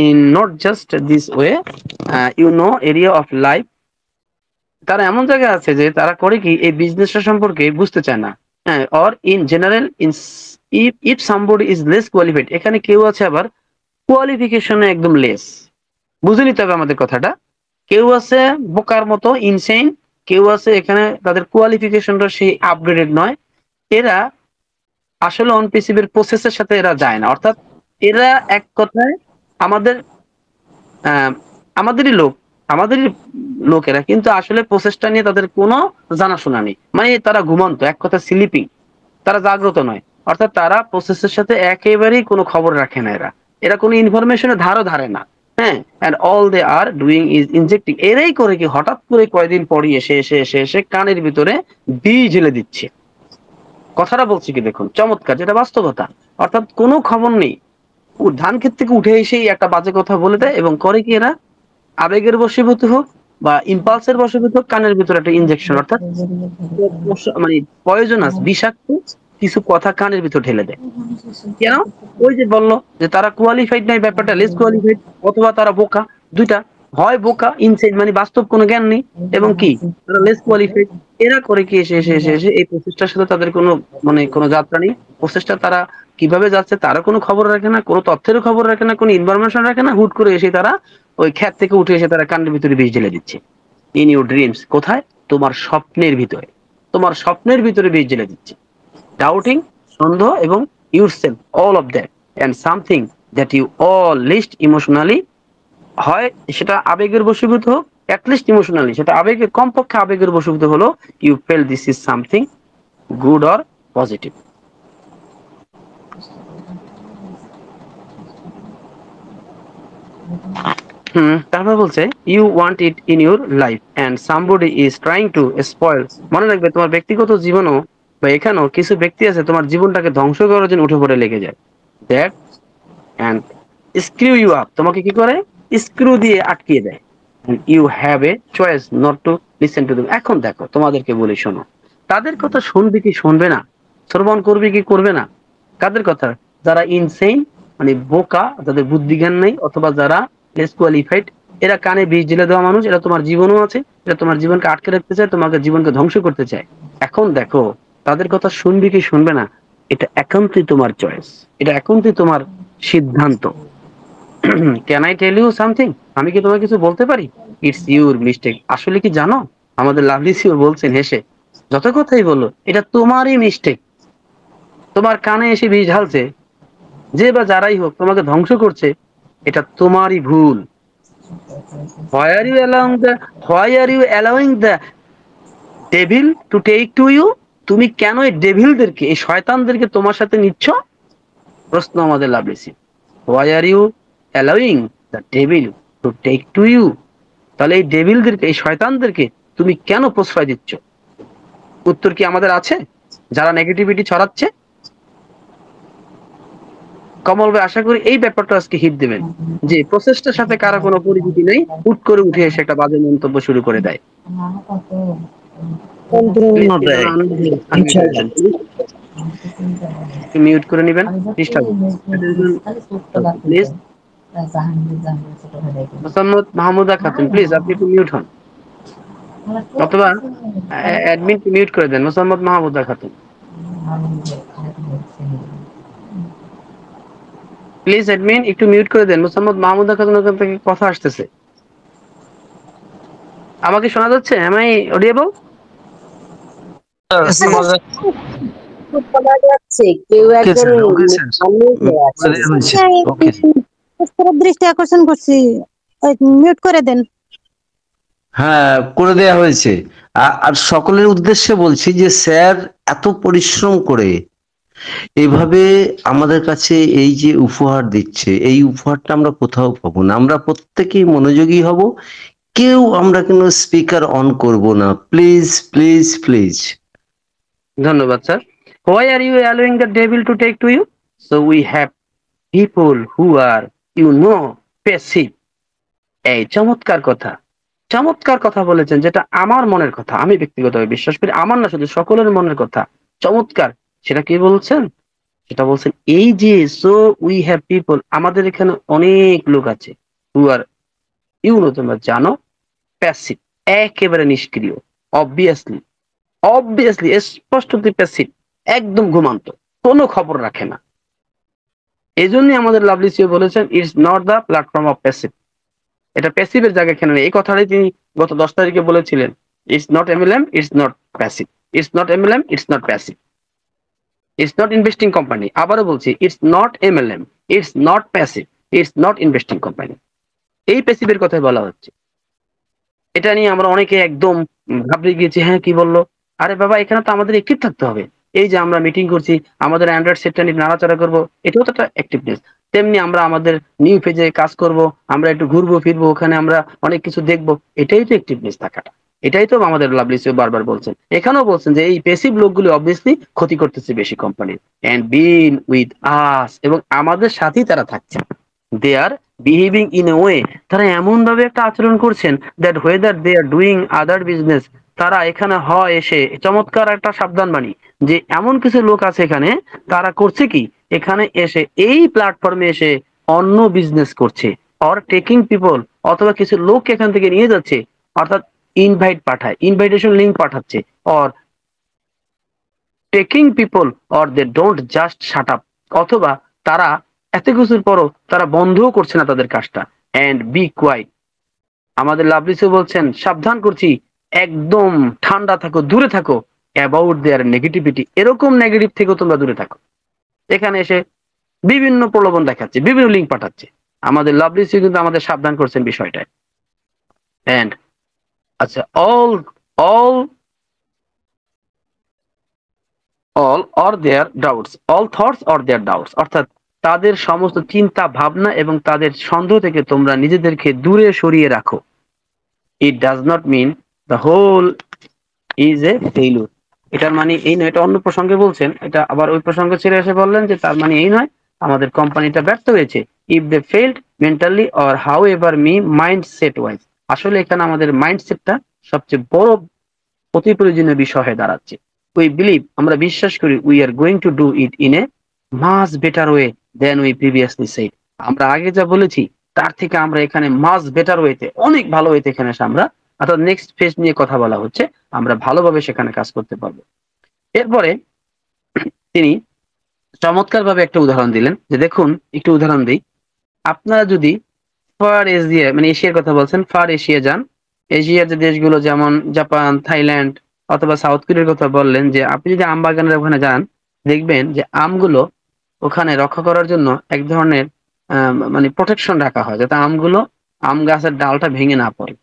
Speaker 1: in not just this way, area of life. তারা এমন জায়গায় আছে যে তারা করে কি এই বিজনেসটা সম্পর্কে বুঝতে চায় না, হ্যাঁ, or in general if somebody is less qualified, এখানে কেউ আছে আবার কোয়ালিফিকেশনে একদম লেস, বুঝে নিতে হবে আমাদের কথাটা। কেউ আছে বোকার মতো ইনসেইন, কেউ আছে এখানে তাদের কোয়ালিফিকেশনটা সেই আপগ্রেডেড নয়। এরা আসলে অন পিসিবির প্রসেসের সাথে এরা যায় না, অর্থাৎ এরা এক কথায় আমাদেরই লোকেরা, কিন্তু আসলে প্রসেসটা নিয়ে তাদের কোনো জানাশোনা নেই, মানে তারা ঘুমন্ত, এক কথা স্লিপিং, তারা জাগ্রত নয়, অর্থাৎ তারা প্রসেসের সাথে একেবারেই কোনো খবর রাখে না, এরা কোনো ইনফরমেশনের ধারে না, হ্যাঁ। And all they are doing is injecting. এরাই করে কি হঠাৎ করে কয়দিন পরই এসে কানের ভিতরে বীজ ঢেলে দিচ্ছে। কথাটা বলছি কি দেখুন, চমৎকার, যেটা বাস্তবতা, অর্থাৎ কোনো খবর নেই, ধান ক্ষেত থেকে উঠে এসেই একটা বাজে কথা বলে দেয়, এবং করে কি এরা আবেগের বশীভূত হোক বা ইম্পালসের বশীভূত হোক, কানের ভিতরে একটা ইনজেকশন, অর্থাৎ মানে পয়জনাস, বিষাক্ত কিছু কথা কানের ভিতর ঢেলে দেয়। কেন? ওই যে বললো যে তারা কোয়ালিফাইড নাই, ব্যাপারটা লেস কোয়ালিফাইড, অথবা তারা বোকা, দুইটা, হয় বোকা ইনসাইড মানে বাস্তব কোনো জ্ঞান নেই, এবং কি তারা লেস কোয়ালিফাইড। এরা করে কি এসে এই প্রসেসটার সাথে তাদের কোনো যাত্রা নেই। প্রসেসটা তারা কিভাবে যাচ্ছে তারা কোনো খবর রাখে না, কোনো তথ্যেরও খবর রাখে না, কোনো ইনফরমেশন রাখে না। হুট করে এসে তারা ওই খ্যাত থেকে উঠে এসে তারা কানের ভিতরে বীজ ঢেলে দিচ্ছে। ইন ইউর ড্রিমস, কোথায়? তোমার স্বপ্নের ভিতরে বীজ ঢেলে দিচ্ছে। ডাউটিং, সন্দেহ, এবং yourself, all of that, and something that you all least emotionally, হয় সেটা আবেগের বশীভূত হোক, at least emotionally সেটা আবেগের, কমপক্ষে আবেগের বশীভূত হলো, you feel this is something good or positive. তারপর বলছে you want it in your life and somebody is trying to spoil. মনে রাখবে তোমার ব্যক্তিগত জীবনও বা এখানেও কিছু ব্যক্তি আছে তোমার জীবনটাকে ধ্বংস করার জন্য উঠে পড়ে লেগে যায়। That and screw you up, তোমাকে কি করে স্ক্রু দিয়ে আটকিয়ে দেয়। you have a choice not to listen to them. এখন দেখো তোমাদেরকে বলি শোনো, তাদের কথা শুনবে কি শুনবে না, শ্রবণ করবে কি করবে না, কাদের কথা? যারা ইনসেইন মানে বোকা, যাদের বুদ্ধি জ্ঞান নেই, অথবা যারা লেস কোয়ালিফাইড, এরা কানে বীজ ঢেলে দেওয়া মানুষ। এরা তোমার জীবনও আছে, এরা তোমার জীবনকে আটকে রাখতে চায়, তোমাকে জীবনকে ধ্বংস করতে চায়। এখন দেখো তাদের কথা শুনবে কি শুনবে না, এটা একান্তই তোমার চয়েস, এটা একান্তই তোমার সিদ্ধান্ত। Can I tell you something, আমি কি তোমাকে কিছু বলতে পারি? It's your mistake. আসলে কি জানো, আমাদের লাভলি সিও বলছেন হেসে, যত কথাই বলো এটা তোমারই মিস্টেক। তোমার কানে এসে বীজ ঢালছে, যে বা যারাই হোক তোমাকে ধ্বংস করছে, এটা তোমারই ভুল। why are you allowing the devil to take to you? তুমি কেন এই ডেভিলদেরকে, এই শয়তানদেরকে তোমার সাথে নিচ্ছ? প্রশ্ন আমাদের লাভলিসি। why are you allowing the devil to take to you? তাহলে এই ডেভিলদেরকে, এই শয়তানদেরকে তুমি কেন প্রশ্রয় দিচ্ছ? উত্তর কি আমাদের আছে, যারা নেগেটিভিটি ছড়াচ্ছে? কমল ভাই, আশা করি এই ব্যাপারটা আজকে হিট দেবেন, যে প্রসেসটার সাথে কারো কোনো পরিচিতি নেই, হুট করে উঠে এসে একটা বাজে মন্তব্য শুরু করে দেয়। মিউট করে নেবেন প্লিজ। মোহাম্মদা খাতুন প্লিজ, আপনি একটু মিউট হন। অথবা অ্যাডমিন মিউট করে দেন, মোসাম্মদ মাহমুদা খাতুন। প্লিজ অ্যাডমিন একটু মিউট করে দেন, মোসাম্মদ মাহমুদা খাতুন ওখান থেকে কথা আসতেছে। আমাকে শোনা যাচ্ছে? Am I audible?
Speaker 8: শোনা যাচ্ছে, কেউ একজন
Speaker 4: দৃষ্টি আকর্ষণ করছি, মিউট করে দেন।
Speaker 9: হ্যাঁ, করে দেয়া হয়েছে। আর সকলের উদ্দেশ্যে বলছি যে স্যার এত পরিশ্রম করে এভাবে আমাদের কাছে এই যে উপহার দিচ্ছে, এই উপহারটা আমরা কোথাও পাবো না। আমরা প্রত্যেকেই মনোযোগী হব, কেউ আমরা কিন্তু স্পিকার অন করব না, প্লিজ প্লিজ প্লিজ।
Speaker 1: ধন্যবাদ sir. Why are you allowing the devil to take to you? So we have people who are, passive. এই চমৎকার কথা, চমৎকার কথা বলেছেন, যেটা আমার মনের কথা, আমি ব্যক্তিগতভাবে বিশ্বাস করি, আমার না শুধু সকলের মনের কথা। চমৎকার। সেটা কি বলছেন? সেটা বলছেন এই যে সো উই হ্যাভ পিপল, আমাদের এখানে অনেক লোক আছে, হু আর, তোমরা জানো, প্যাসিভ, একেবারে নিষ্ক্রিয়, অবভিয়াসলি অবভিয়াসলি স্পষ্টতই প্যাসিভ, একদম ঘুমান্ত, কোনো খবর রাখে না। এই জন্যই আমাদের লাভলি সিও বলেছেন it's not the platform of passive. এটা প্যাসিভের জায়গা এখানে নেই। এই কথাটাই তিনি গত 10 তারিখে বলেছিলেন, it's not MLM, it's not passive, it's not MLM, it's not passive, it's not investing company. আবারও বলছি, it's not MLM, it's not passive, it's not investing company. এই প্যাসিভের কথাই বলা হচ্ছে। এটা নিয়ে আমরা অনেকে একদম ঘাবড়ে গিয়েছি। হ্যাঁ, কি বললো? আরে বাবা, এখানে তো আমাদের অ্যাক্টিভ থাকতে হবে। এই যে আমরা মিটিং করছি, আমাদের অ্যান্ড্রয়েড সেটটা নিয়ে নাড়াচাড়া করবো, এটাও তো একটা অ্যাক্টিভনেস। তেমনি আমরা আমাদের নিউ পেজে কাজ করব, আমরা একটু ঘুরবো ফিরবো, ওখানে আমরা অনেক কিছু দেখবো, এটাই তো অ্যাক্টিভনেস থাকাটা। এটাই তো আমাদের লাভলি সিও বারবার বলছেন। এখানেও বলছেন যে এই প্যাসিভ লোকগুলো অবভিয়াসলি ক্ষতি করতেছে বেশি কোম্পানির, এন্ড বিন উইথ আস, এবং আমাদের সাথেই তারা থাকছে। They are behaving in a way, তারা এমন ভাবে একটা আচরণ করছেন that whether they are doing other business, তারা এখানে হয় এসে, চমৎকার একটা সাবধানবাণী, যে এমন কিছু লোক আছে এখানে, তারা করছে কি, এখানে এসে এই প্ল্যাটফর্মে এসে অন্য বিজনেস করছে, অর টেকিং পিপল, অথবা কিছু লোক এখান থেকে নিয়ে যাচ্ছে, অর্থাৎ ইনভাইট পাঠায়, ইনভাইটেশন লিঙ্ক পাঠাচ্ছে, or taking people, or they don't just shut up, অথবা তারা এত কিছুর পরও তারা বন্ধও করছে না তাদের কাজটা, এন্ড বি কোয়াইট। আমাদের লাভলিসও বলছেন সাবধান করছি, একদম ঠান্ডা থাকো, দূরে থাকো অ্যাবাউট দেয়ার নেগেটিভিটি, এরকম নেগেটিভ থেকেও তোমরা দূরে থাকো। এখানে এসে বিভিন্ন প্রলোভন দেখাচ্ছে, বিভিন্ন লিঙ্ক পাঠাচ্ছে। আমাদের লাভলিসও কিন্তু আমাদের সাবধান করছেন বিষয়টায়। এন্ড আচ্ছা, all all all or their doubts, all thoughts or their doubts, অর্থাৎ তাদের সমস্ত চিন্তা ভাবনা এবং তাদের সন্দেহ থেকে তোমরা নিজেদেরকে দূরে সরিয়ে রাখো। It does not mean the whole is a failure. এটার মানে এই নয়, এটা অন্য প্রসঙ্গে বলছেন, এটা আবার ওই প্রসঙ্গে ছেড়ে এসে বললেন যে তার মানে এই নয় আমাদের কোম্পানিটা ব্যর্থ হয়েছে। If they failed mentally or however me mindset wise, আসলে এখানে আমাদের মাইন্ডসেটটা সবচেয়ে বড় অতি প্রয়োজনীয় বিষয় হয়ে দাঁড়াচ্ছে। উই বিলিভ, আমরা বিশ্বাস করি, we are going to do it in a much better way than we previously said, আমরা আগে যা বলেছি তার থেকে আমরা এখানে মাচ বেটার ওয়েতে, অনেক ভালো ওয়েতে এখানে এসে আমরা, অর্থাৎ নেক্সট ফেজ নিয়ে কথা বলা হচ্ছে, আমরা ভালোভাবে সেখানে কাজ করতে পারবো। এরপরে তিনি চমৎকার ভাবে একটা উদাহরণ দিলেন, যে দেখুন একটু উদাহরণ দিই, আপনারা যদি ফার এশিয়া, মানে এশিয়ার কথা বলছেন, ফার এশিয়া যান, এশিয়ার যে দেশগুলো যেমন জাপান, থাইল্যান্ড অথবা সাউথ কোরিয়ার কথা বললেন, যে আপনি যদি আম বাগানের ওখানে যান, দেখবেন যে আমগুলো ওখানে রক্ষা করার জন্য এক ধরনের মানে প্রোটেকশন রাখা হয়, যাতে আমগুলো, আম গাছের ডালটা ভেঙে না পড়ে,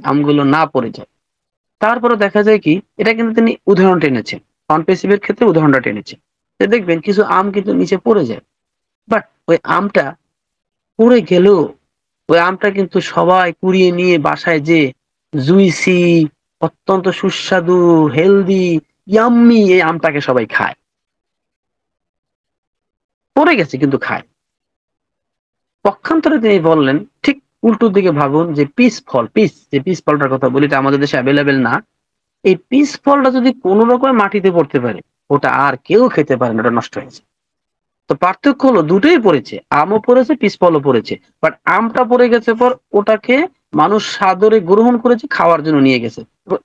Speaker 1: আমগুলো না পড়ে যায়। তারপরে দেখা যায় কি, এটা কিন্তু তিনি উদাহরণ টেনেছেন, নন প্যাসিভের ক্ষেত্রে উদাহরণটা টেনেছেন, যে দেখবেন কিছু আম কিন্তু নিচে পড়ে যায়, বাট ওই আমটা পড়ে গেলেও ওই আমটা কিন্তু সবাই কুড়িয়ে নিয়ে বাসায় যে জুইসি, অত্যন্ত সুস্বাদু, হেলদি, ইয়াম্মি এই আমটাকে সবাই খায়। পড়ে গেছে কিন্তু খায়। পক্ষান্তরে তিনি বললেন ঠিক উল্টোর দিকে ভাবুন, যে পিস ফল, পিস, যে পিস ফলটার কথা বলি, এটা আমাদের দেশে অ্যাভেলেবেল না। এই পিস ফলটা যদি কোনো রকম মাটিতে পড়তে পারে, ওটা আর কেউ খেতে পারে না, ওটা নষ্ট হয়েছে। তো পার্থক্য হলো দুটোই পড়েছে, আমও পড়েছে, পিস ফলও পড়েছে, বাট আমটা পড়ে গেছে পর ওটাকে মানুষ সাদরে গ্রহণ করেছে, খাওয়ার জন্য নিয়ে গেছে। এবং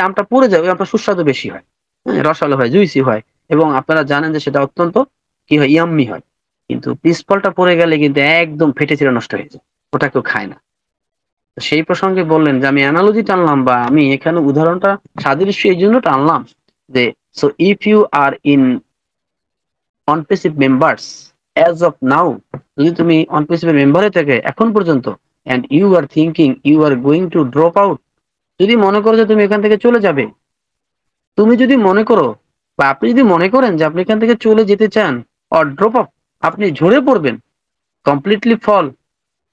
Speaker 1: আমটা পড়ে যায় ওই আমটা সুস্বাদু বেশি হয়, হ্যাঁ, রসালো হয়, জুইসি হয়, এবং আপনারা জানেন যে সেটা অত্যন্ত কি হয়, ইয়াম্মি হয়। কিন্তু পিস ফলটা পড়ে গেলে কিন্তু একদম ফেটে চিরে নষ্ট হয়ে যায়, ওটা কেউ খায় না। তো সেই প্রসঙ্গে বললেন যে আমি অ্যানালজি টানলাম, বা আমি এখানে উদাহরণটা সাদৃশ্য এই জন্য টানলাম যে, so if you are in ONPASSIVE members as of now, যদি তুমি অনপেসিভ মেম্বারে থেকে এখন পর্যন্ত, and you are thinking you are going to drop out, যদি মনে করো যে তুমি এখান থেকে চলে যাবে, তুমি যদি মনে করো বা আপনি যদি মনে করেন যে আপনি এখান থেকে চলে যেতে চান, অর ড্রপ আপ, আপনি ঝরে পড়বেন, কমপ্লিটলি ফল,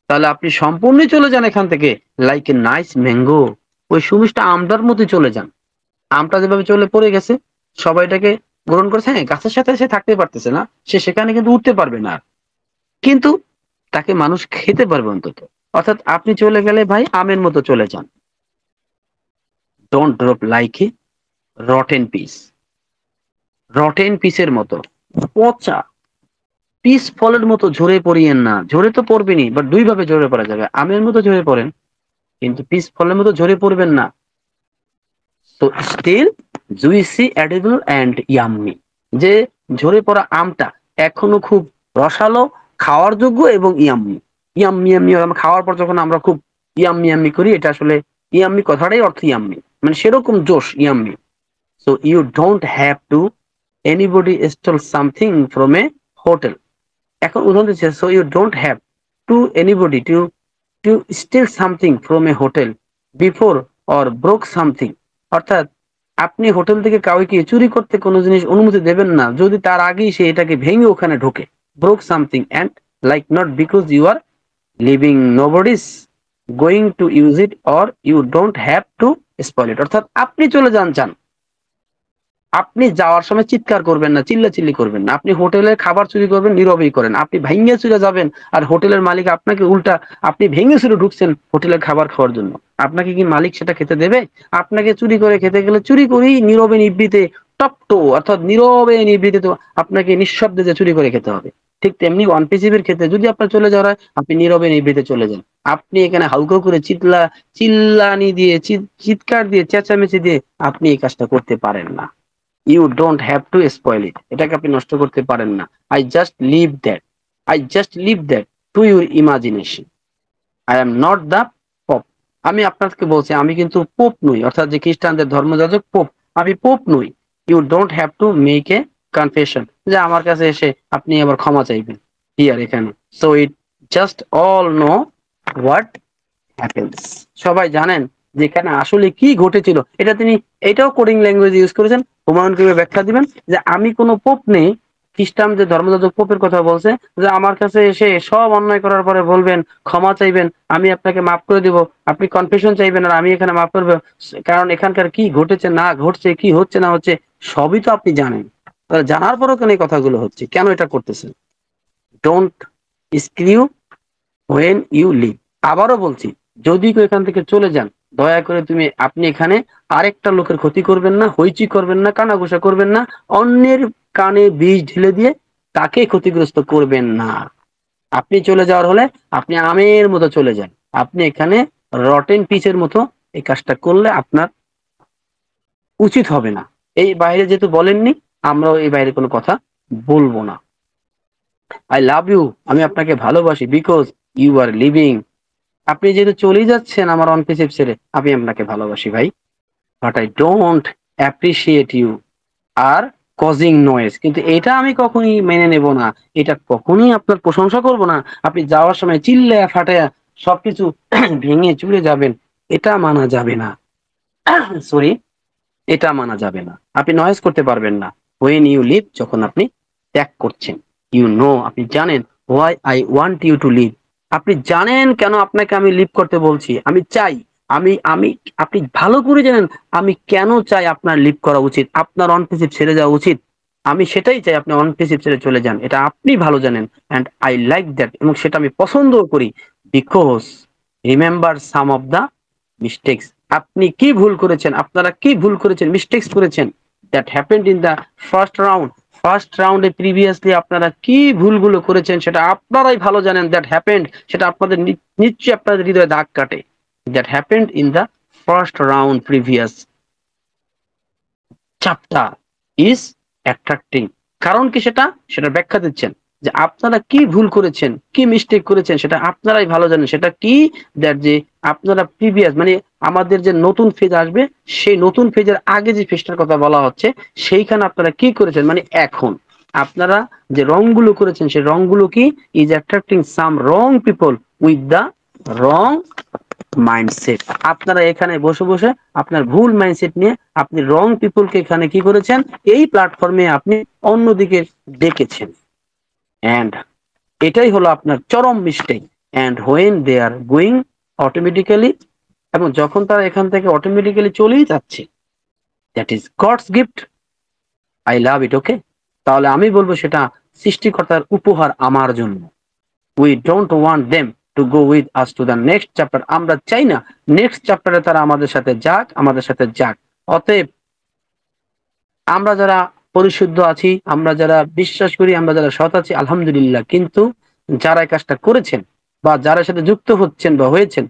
Speaker 1: তাহলে আপনি সম্পূর্ণই চলে যান এখান থেকে, লাইক এ নাইস ম্যাঙ্গো, ওই সুমিষ্ট আমটার মধ্যে চলে যান। আমটা যেভাবে চলে পড়ে গেছে, সবাই এটাকে গ্রহণ করেছে, হ্যাঁ, গাছের সাথে সে থাকতে পারতেছে না, সে সেখানে কিন্তু উঠতে পারবে না, কিন্তু তাকে মানুষ খেতে পারবে অন্তত। অর্থাৎ আপনি চলে গেলে ভাই আমের মতো চলে যান, don't drop like a rotten piece, rotten পিসের মতো, পচা পিস ফলের মতো ঝরে পড়িয়েন না। ঝরে তো পড়বেনই, বাট দুই ভাবে ঝরে পড়া যাবে, আমের মতো ঝরে পড়েন, কিন্তু পিস ফলের মতো ঝরে পড়বেন না। তো স্টিল জুইসি, এডিবল অ্যান্ড ইয়াম্মি, যে ঝরে পড়া আমটা এখনো খুব রসালো, খাওয়ার যোগ্য এবং ইয়াম্মি, ইয়াম্মি ইয়াম্মি, খাওয়ার পর যখন আমরা খুব ইয়াম্মি ইয়াম্মি করি, এটা আসলে ইয়াম্মি কথাটাই অর্থ ইয়াম্মি, মানে সেরকম জোশ, yummy. So you don't have to anybody stall something from a hotel. এখন উদাহরণ দিচ্ছে, so you don't have to anybody to steal something from a hotel before or broke something. অর্থাৎ আপনি হোটেল থেকে কাউকে চুরি করতে কোনো জিনিস অনুমতি দেবেন না যদি তার আগেই সে এটাকে ভেঙে ওখানে ঢোকে। Broke something and like not because you are leaving, nobody's going to use it or you don't have to spoil it. অর্থাৎ আপনি চলে যান, আপনি যাওয়ার সময় চিৎকার করবেন না, চিল্লাচিল্লি করবেন না, আপনি হোটেলের খাবার চুরি করবেন, নীরবেই করেন, আপনি ভেঙে চুরে যাবেন, আর হোটেলের মালিক আপনাকে উল্টা, আপনি ভেঙে চুরে ঢুকছেন হোটেলের খাবার খাওয়ার জন্য, আপনাকে কি মালিক সেটা খেতে দেবে? আপনাকে চুরি করে খেতে গেলে চুরি করেই নীরবে নিভৃতে, টপটো অর্থাৎ নীরবে নিভৃতে তো আপনাকে নিঃশব্দে যে চুরি করে খেতে হবে। ঠিক তেমনি অনপিসিবির ক্ষেত্রে যদি আপনার চলে যাওয়ার হয়, আপনি নীরবে নিভৃতে চলে যান। আপনি এখানে হালকা করে চিল্লানি দিয়ে, চিৎকার দিয়ে, চেঁচামেচি দিয়ে আপনি এই কাজটা করতে পারেন না। You don't have to spoil it, এটাকে আপনি নষ্ট করতে পারেন না। I just leave that to your imagination. I am not the pope. আমি আপনাকে বলছি, আমি কিন্তু পোপ নই, অর্থাৎ যে খ্রিস্টানদের ধর্মযাজক পোপ, আমি পোপ নই। You don't have to make a confession, যে আমার কাছে এসে আপনি আবার ক্ষমা চাইবেন হিয়ার, এখানে। So it just all know what happens. সবাই জানেন যেখানে আসলে কি ঘটেছিল। এটা তিনি এটাও কোডিং ল্যাঙ্গুয়েজ ইউজ করেছেন। হুমায়ুন কবির ব্যাখ্যা দিবেন যে আমি কোনো পোপ নেই, খ্রিস্টান যে ধর্মযাজক পোপের কথা বলছে, যে আমার কাছে এসে সব অন্যায় করার পরে বলবেন ক্ষমা চাইবেন, আমি আপনাকে মাফ করে দিব, আপনি কনফেশন চাইবেন আর আমি এখানে মাফ করবো, কারণ এখানকার কি ঘটেছে না ঘটছে, কি হচ্ছে না হচ্ছে সবই তো আপনি জানেন। তাহলে জানার পরও কেন এই কথাগুলো হচ্ছে, কেন এটা করতেছেন? Don't screw when you leave. আবারও বলছি, যদি কেউ এখান থেকে চলে যান, দয়া করে আপনি এখানে আরেকটা লোকের ক্ষতি করবেন না, হইচি করবেন না, কানাঘুষা করবেন না, অন্যের কানে বিষ ঢেলে দিয়ে তাকে ক্ষতিগ্রস্ত করবেন না। আপনি চলে যাওয়ার হলে আপনি আমের মতো চলে যান, আপনি এখানে রটেন পিচের মতো এই কাজটা করলে আপনার উচিত হবে না। এই বাইরে যেহেতু বলেননি, আমরাও এই বাইরে কোনো কথা বলবো না। আই লাভ ইউ, আমি আপনাকে ভালোবাসি, বিকজ ইউ আর লিভিং। আপনি যেহেতু চলেই যাচ্ছেন আমার অনপিসিভ ছেড়ে, আমি আপনাকে ভালোবাসি ভাই, but I don't appreciate you are causing noise. কিন্তু এটা আমি কখনই মেনে নেব না, এটা কখনই আপনার প্রশংসা করব না। আপনি যাওয়ার সময় চিল্লায়া ফাটায়া সবকিছু ভেঙে চুরে যাবেন, এটা মানা যাবে না। সরি, এটা মানা যাবে না। আপনি নয়েজ করতে পারবেন না হোয়েন ইউ লিভ, যখন আপনি ত্যাগ করছেন। ইউ নো, আপনি জানেন why I want you to leave. আপনি জানেন কেন আপনাকে আমি লিভ করতে বলছি, আমি চাই, আমি আপনি ভালো করে জানেন আমি কেন চাই আপনার লিভ করা উচিত, আপনার অনপিসিভ ছেড়ে যাওয়া উচিত। আমি সেটাই চাই আপনি অনপিসিভ ছেড়ে চলে যান, এটা আপনি ভালো জানেন, অ্যান্ড আই লাইক দ্যাট, এবং সেটা আমি পছন্দও করি। Because remember some of the mistakes. আপনি কি ভুল করেছেন, আপনারা কি ভুল করেছেন, মিস্টেক্স করেছেন, that happened in the first রাউন্ডে প্রিভিয়াসলি আপনারা কি ভুলগুলো করেছেন সেটা আপনারাই ভালো জানেন। দ্যাট হ্যাপেন্ড, সেটা আপনাদের নিশ্চয়ই আপনাদের হৃদয়ে দাগ কাটে। that happened in the first round previous chapter is attracting. কারণ কি সেটা ব্যাখ্যা দিচ্ছেন যে আপনারা কি ভুল করেছেন, কি মিস্টেক করেছেন, সেটা আপনারাই ভালো জানেন। সেটা কি, দ্যাট যে আপনারা প্রিভিয়াস মানে আমাদের যে নতুন ফেজ আসবে সেই নতুন ফেজের আগে যে ফেজটার কথা বলা হচ্ছে সেইখানে আপনারা কি করেছেন, মানে এখন আপনারা যে রংগুলো করেছেন সেই রংগুলো কি, is attracting some wrong people with the wrong mindset. আপনারা এখানে বসে বসে আপনার ভুল মাইন্ডসেট নিয়ে আপনি রং পিপলকে এখানে কি করেছেন, এই প্ল্যাটফর্মে আপনি অন্যদিকে ডেকেছেন। এন্ড এটাই হলো আপনার চরম mistake. And when they are going automatically, এবং যখন তারা এখান থেকে অটোমেটিক্যালি চলেই যাচ্ছে, that is God's gift, I love it. Okay, তাহলে আমি বলবো সেটা সৃষ্টিকর্তার উপহার আমার জন্য। We don't want them to go with us to the next chapter. আমরা চাই না নেক্সট চ্যাপ্টারে তারা আমাদের সাথে যাক। অতএব আমরা যারা পরিশুদ্ধ আছি, আমরা যারা বিশ্বাস করি, আমরা যারা সৎ আছি, আলহামদুলিল্লাহ। কিন্তু যারা এই কাজটা করেছেন বা যারা সাথে যুক্ত হচ্ছেন বা হয়েছেন,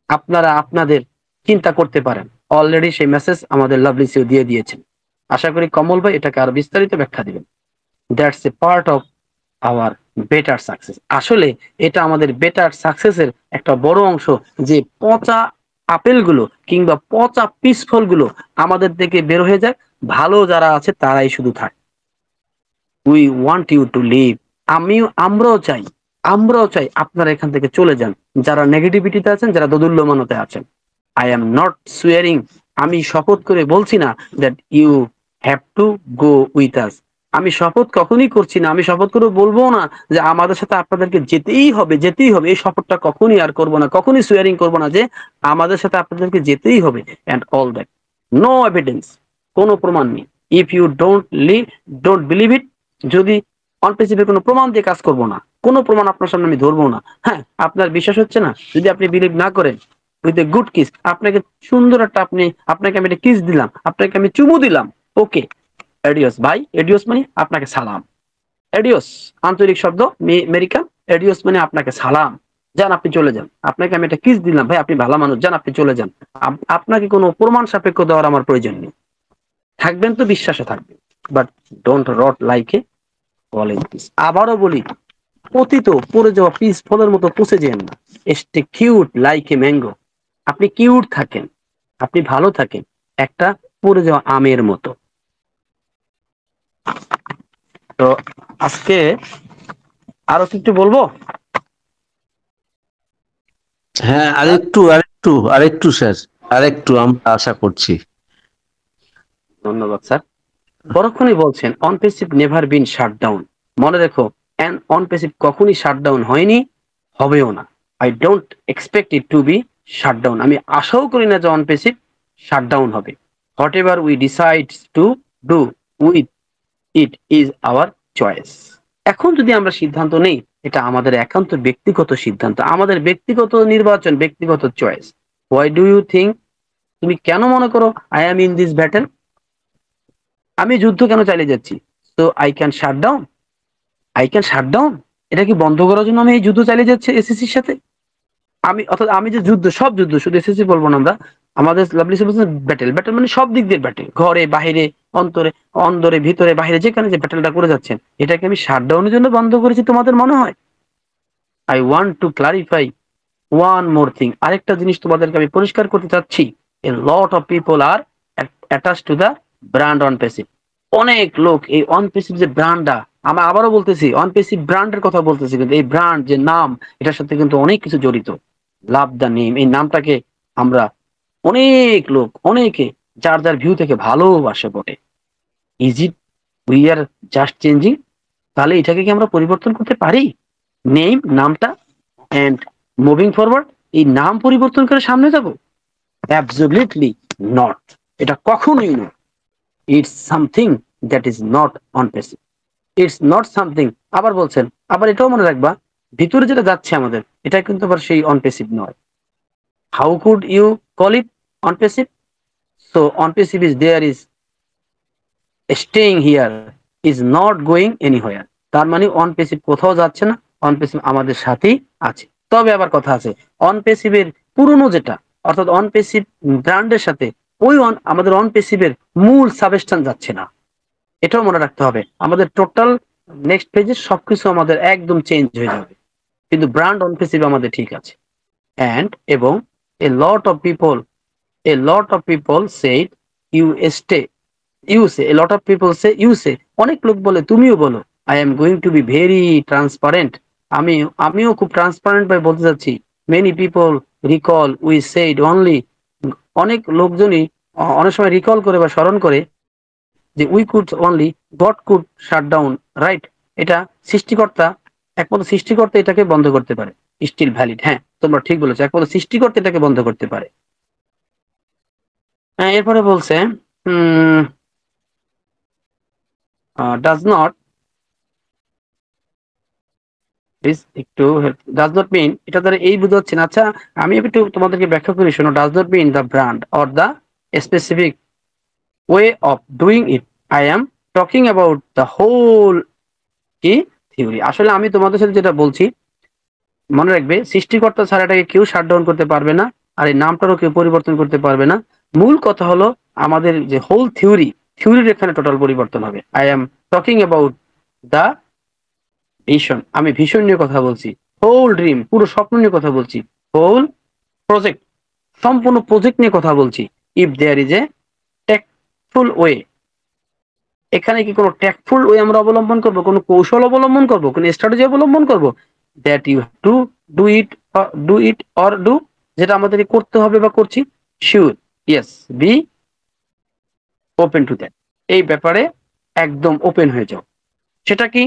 Speaker 1: আপনারা আপনাদের চিন্তা করতে পারেন। অলরেডি সেই মেসেজ আমাদের লাভলি সিও দিয়ে দিয়েছেন। আশা করি কমল ভাই এটাকে আরো বিস্তারিত ব্যাখ্যা দিবেন। That's a part of our better success. আসলে এটা আমাদের বেটার সাকসেসের একটা বড় অংশ, যে পচা আপেলগুলো কিংবা পচা পিস ফলগুলো আমাদের থেকে বের হয়ে যায়, ভালো যারা আছে তারাই শুধু থাকে। We want you to leave. আমরাও চাই আপনারা এখান থেকে চলে যান, যারা নেগেটিভিটিতে আছেন, যারা দোদুল্যমানতে আছেন। আই এম নট সুয়ারিং, আমি শপথ করে বলছি না that you have to go with us. আমি শপথ কখনই করছি না, আমি শপথ করে বলবো না যে আমাদের সাথে আপনাদেরকে যেতেই হবে। এই শপথটা কখনই আর করবো না, কখনই সুয়ারিং করবো না যে আমাদের সাথে আপনাদেরকে যেতেই হবে। And all that, no evidence, কোনো প্রমাণ নেই। If you don't believe it, যদি অনপ্রেসিভের কোনো প্রমাণ দিয়ে কাজ করবো না, কোনো প্রমাণ আপনার সামনে আমি ধরবো না। হ্যাঁ, আপনার বিশ্বাস হচ্ছে না, যদি আপনি বিলিভ না করেন, উইথ এ গুড কিস, আপনাকে সুন্দর একটা আপনাকে আমি একটা কিস দিলাম, আপনাকে আমি চুমু দিলাম, ওকে এডিওস ভাই, এডিওস মানে আপনাকে সালাম। এডিওস আন্তরিক শব্দ আমেরিকান, এডিওস মানে আপনাকে সালাম, যান আপনি চলে যান। আপনাকে আমি একটা কিস দিলাম, ভাই আপনি ভালো মানুষ, যান আপনি চলে যান। আপনাকে কোনো প্রমাণ সাপেক্ষ দেওয়ার আমার প্রয়োজন নেই। থাকবেন তো বিশ্বাসে থাকবেন, but don't rot like a college piece. আবারও বলি, পতিত পড়ে যাওয়া পিস ফলের মতো পচে যেন না। Stay cute like a mango. আপনি কিউট থাকেন, আপনি ভালো থাকেন একটা পড়ে যাওয়া আমের মতো। তো আজকে আরো কিছু বলবো।
Speaker 9: হ্যাঁ, আরেকটু স্যার, আমরা আশা করছি।
Speaker 1: ধন্যবাদ স্যার। পরক্ষণই বলছেন on passive never been shut down. মনে রেখো, অন প্যাসিভ কখনই শাট ডাউন হয়নি, হবেও না। I don't expect it to be shut down. আমি আশাও করি না যে অন প্যাসিভ শাট ডাউন হবে। Whatever we decide to do with it is our choice. এখন যদি আমরা সিদ্ধান্ত নেই, এটা আমাদের একান্ত ব্যক্তিগত সিদ্ধান্ত, আমাদের ব্যক্তিগত নির্বাচন, ব্যক্তিগত choice. Why do you think, তুমি কেন মনে করো I am in this battle, আমি যুদ্ধ কেন চালিয়ে যাচ্ছি? So I can shut down. এটা কি বন্ধ করার জন্য আমি এই যুদ্ধ চালিয়ে যাচ্ছি এসএসসির সাথে? অর্থাৎ আমি যে সব যুদ্ধ, শুধু এসএসসি বলবো না আমরা, আমাদের লাভলি ব্যাটেল মানে সব দিক দিয়ে ব্যাটেল, ঘরে বাহিরে, অন্তরে ভিতরে বাহিরে, যেখানে যে ব্যাটেলটা করে যাচ্ছেন, এটাকে আমি শাট ডাউনের জন্য বন্ধ করেছি তোমাদের মনে হয়? I want to clarify one more thing. আরেকটা জিনিস তোমাদেরকে আমি পরিষ্কার করতে চাচ্ছি। A lot of people are attach to the brand ONPASSIVE. অনেক লোক এই অন প্যাসিভ যে ব্র্যান্ডটা, আমরা আবারও বলতেছি অন প্যাসিভ ব্র্যান্ডের কথা বলতেছি, কিন্তু এই ব্র্যান্ড যে নাম, এটার সাথে কিন্তু অনেক কিছু জড়িত। লাভ দ্য নেম, এই নামটাকে আমরা অনেকে যার ভিউ থেকে ভালোবাসে বটে। Is it we are just changing? তাহলে এটাকে কি আমরা পরিবর্তন করতে পারি নামটা, এন্ড মুভিং ফরওয়ার্ড এই নাম পরিবর্তন করে সামনে যাব? অ্যাবসলিউটলি নট, এটা কখনোই নয়। It's something that is not on passive, it's not something. আবার বলছেন, আবার এটাও মনে রাখবা, ভিতরে যেটা যাচ্ছে আমাদের, এটা কিন্তু আবার সেই অন প্যাসিভ নয়। How could you call it OnPassive? So OnPassive is there, is staying here, is not going anywhere. তার মানে অন প্যাসিভ কোথাও যাচ্ছে না, অন প্যাসিভ আমাদের সাথেই আছে। তবে আবার কথা আছে, অন প্যাসিভের পুরনো যেটা অর্থাৎ অন পেসিভ ব্র্যান্ডের সাথে ওই আমাদের অন পেসিভের মূল সাবস্টেন্স যাচ্ছে না, এটাও মনে রাখতে হবে। আমাদের টোটাল নেক্সট পেজে সবকিছু আমাদের একদম চেঞ্জ হয়ে যাবে, কিন্তু ব্র্যান্ড অন পেসিভ আমাদের ঠিক আছে। অ্যান্ড এবং a lot of people said you stay, you say, a lot of people say you say, অনেক লোক বলে, তুমিও বলো, I am going to be very transparent, আমিও খুব ট্রান্সপারেন্ট ভাবে বলতে যাচ্ছি। Many people recall we said only, অনেক লোকজনই অনেক সময় রিকল করে বা স্মরণ করে যে we could only, God could shut down, right? এটা সৃষ্টিকর্তা, একমাত্র সৃষ্টিকর্তা এটাকে বন্ধ করতে পারে। স্টিল ভ্যালিড, হ্যাঁ তোমরা ঠিক বলেছো, একমাত্র সৃষ্টিকর্তা এটাকে বন্ধ করতে পারে। এরপরে বলছে does not, একটু does not mean, এটা দ্বারা এই বোঝাচ্ছে না। আচ্ছা আমি একটু তোমাদেরকে ব্যাখ্যা করি, শোনো। does not mean the brand or the specific way of doing it. I am talking about the whole কি থিওরি। আসলে আমি তোমাদের সাথে যেটা বলছি, মনে রাখবে সৃষ্টিকর্তা ছাড়া এটাকে কেউ শাটডাউন করতে পারবে না, আর এই নামটারও কেউ পরিবর্তন করতে পারবে না। মূল কথা হলো আমাদের যে হোল থিওরির এখানে টোটাল পরিবর্তন হবে। I am talking about the vision, আমি ভিশন নিয়ে কথা বলছি। হোল ড্রিম, পুরো স্বপ্ন নিয়ে কথা বলছি। হোল প্রজেক্ট, সম্পূর্ণ প্রজেক্ট নিয়ে কথা বলছি। If there is a tactful way, এখানে কি কোনো টেকফুল ওয়ে আমরা অবলম্বন করব, কোনো কৌশল অবলম্বন করব, কোনো স্ট্র্যাটেজি অবলম্বন করব, that you have to do it or do, যেটা আমাদের করতে হবে বা করছি। Sure, yes, be open to that, এই ব্যাপারে একদম ওপেন হয়ে যাও। সেটা কি,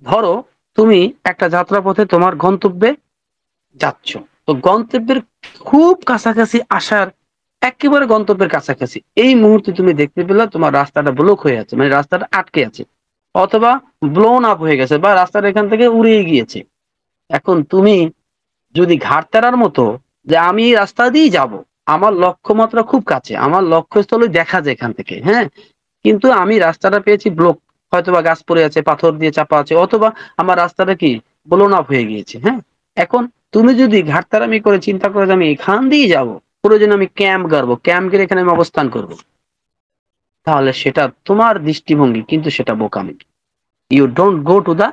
Speaker 1: ধরো তুমি একটা যাত্রাপথে তোমার গন্তব্যে যাচ্ছ, তো গন্তব্যের খুব কাছাকাছি আসার, একেবারে গন্তব্যের কাছাকাছি এই মুহূর্তে তুমি দেখতে পেলে তোমার রাস্তাটা ব্লক হয়ে আছে, মানে রাস্তাটা আটকে আছে, অথবা ব্লোন আপ হয়ে গেছে, বা রাস্তাটা এখান থেকে উড়িয়ে গিয়েছে। এখন তুমি যদি ঘাটতারার মতো যে আমি এই রাস্তা দিয়েই যাব, আমার লক্ষ্যমাত্রা খুব কাছে, আমার লক্ষ্যস্থলে দেখা যায় এখান থেকে, হ্যাঁ, কিন্তু আমি রাস্তাটা পেয়েছি ব্লক, হয়তোবা গাছ পড়ে আছে, পাথর দিয়ে চাপা আছে, অথবা আমার রাস্তাটা কি ব্লোন আপ হয়ে গিয়েছে, হ্যাঁ। এখন তুমি যদি ঘাটতারামি করে চিন্তা করে যে আমি এখান দিয়ে যাব, প্রয়োজন আমি ক্যাম্প গাড়বো, ক্যাম্প গেলে এখানে আমি অবস্থান করব, তাহলে সেটা তোমার দৃষ্টিভঙ্গি, কিন্তু সেটা বোকামি। You don't go to the,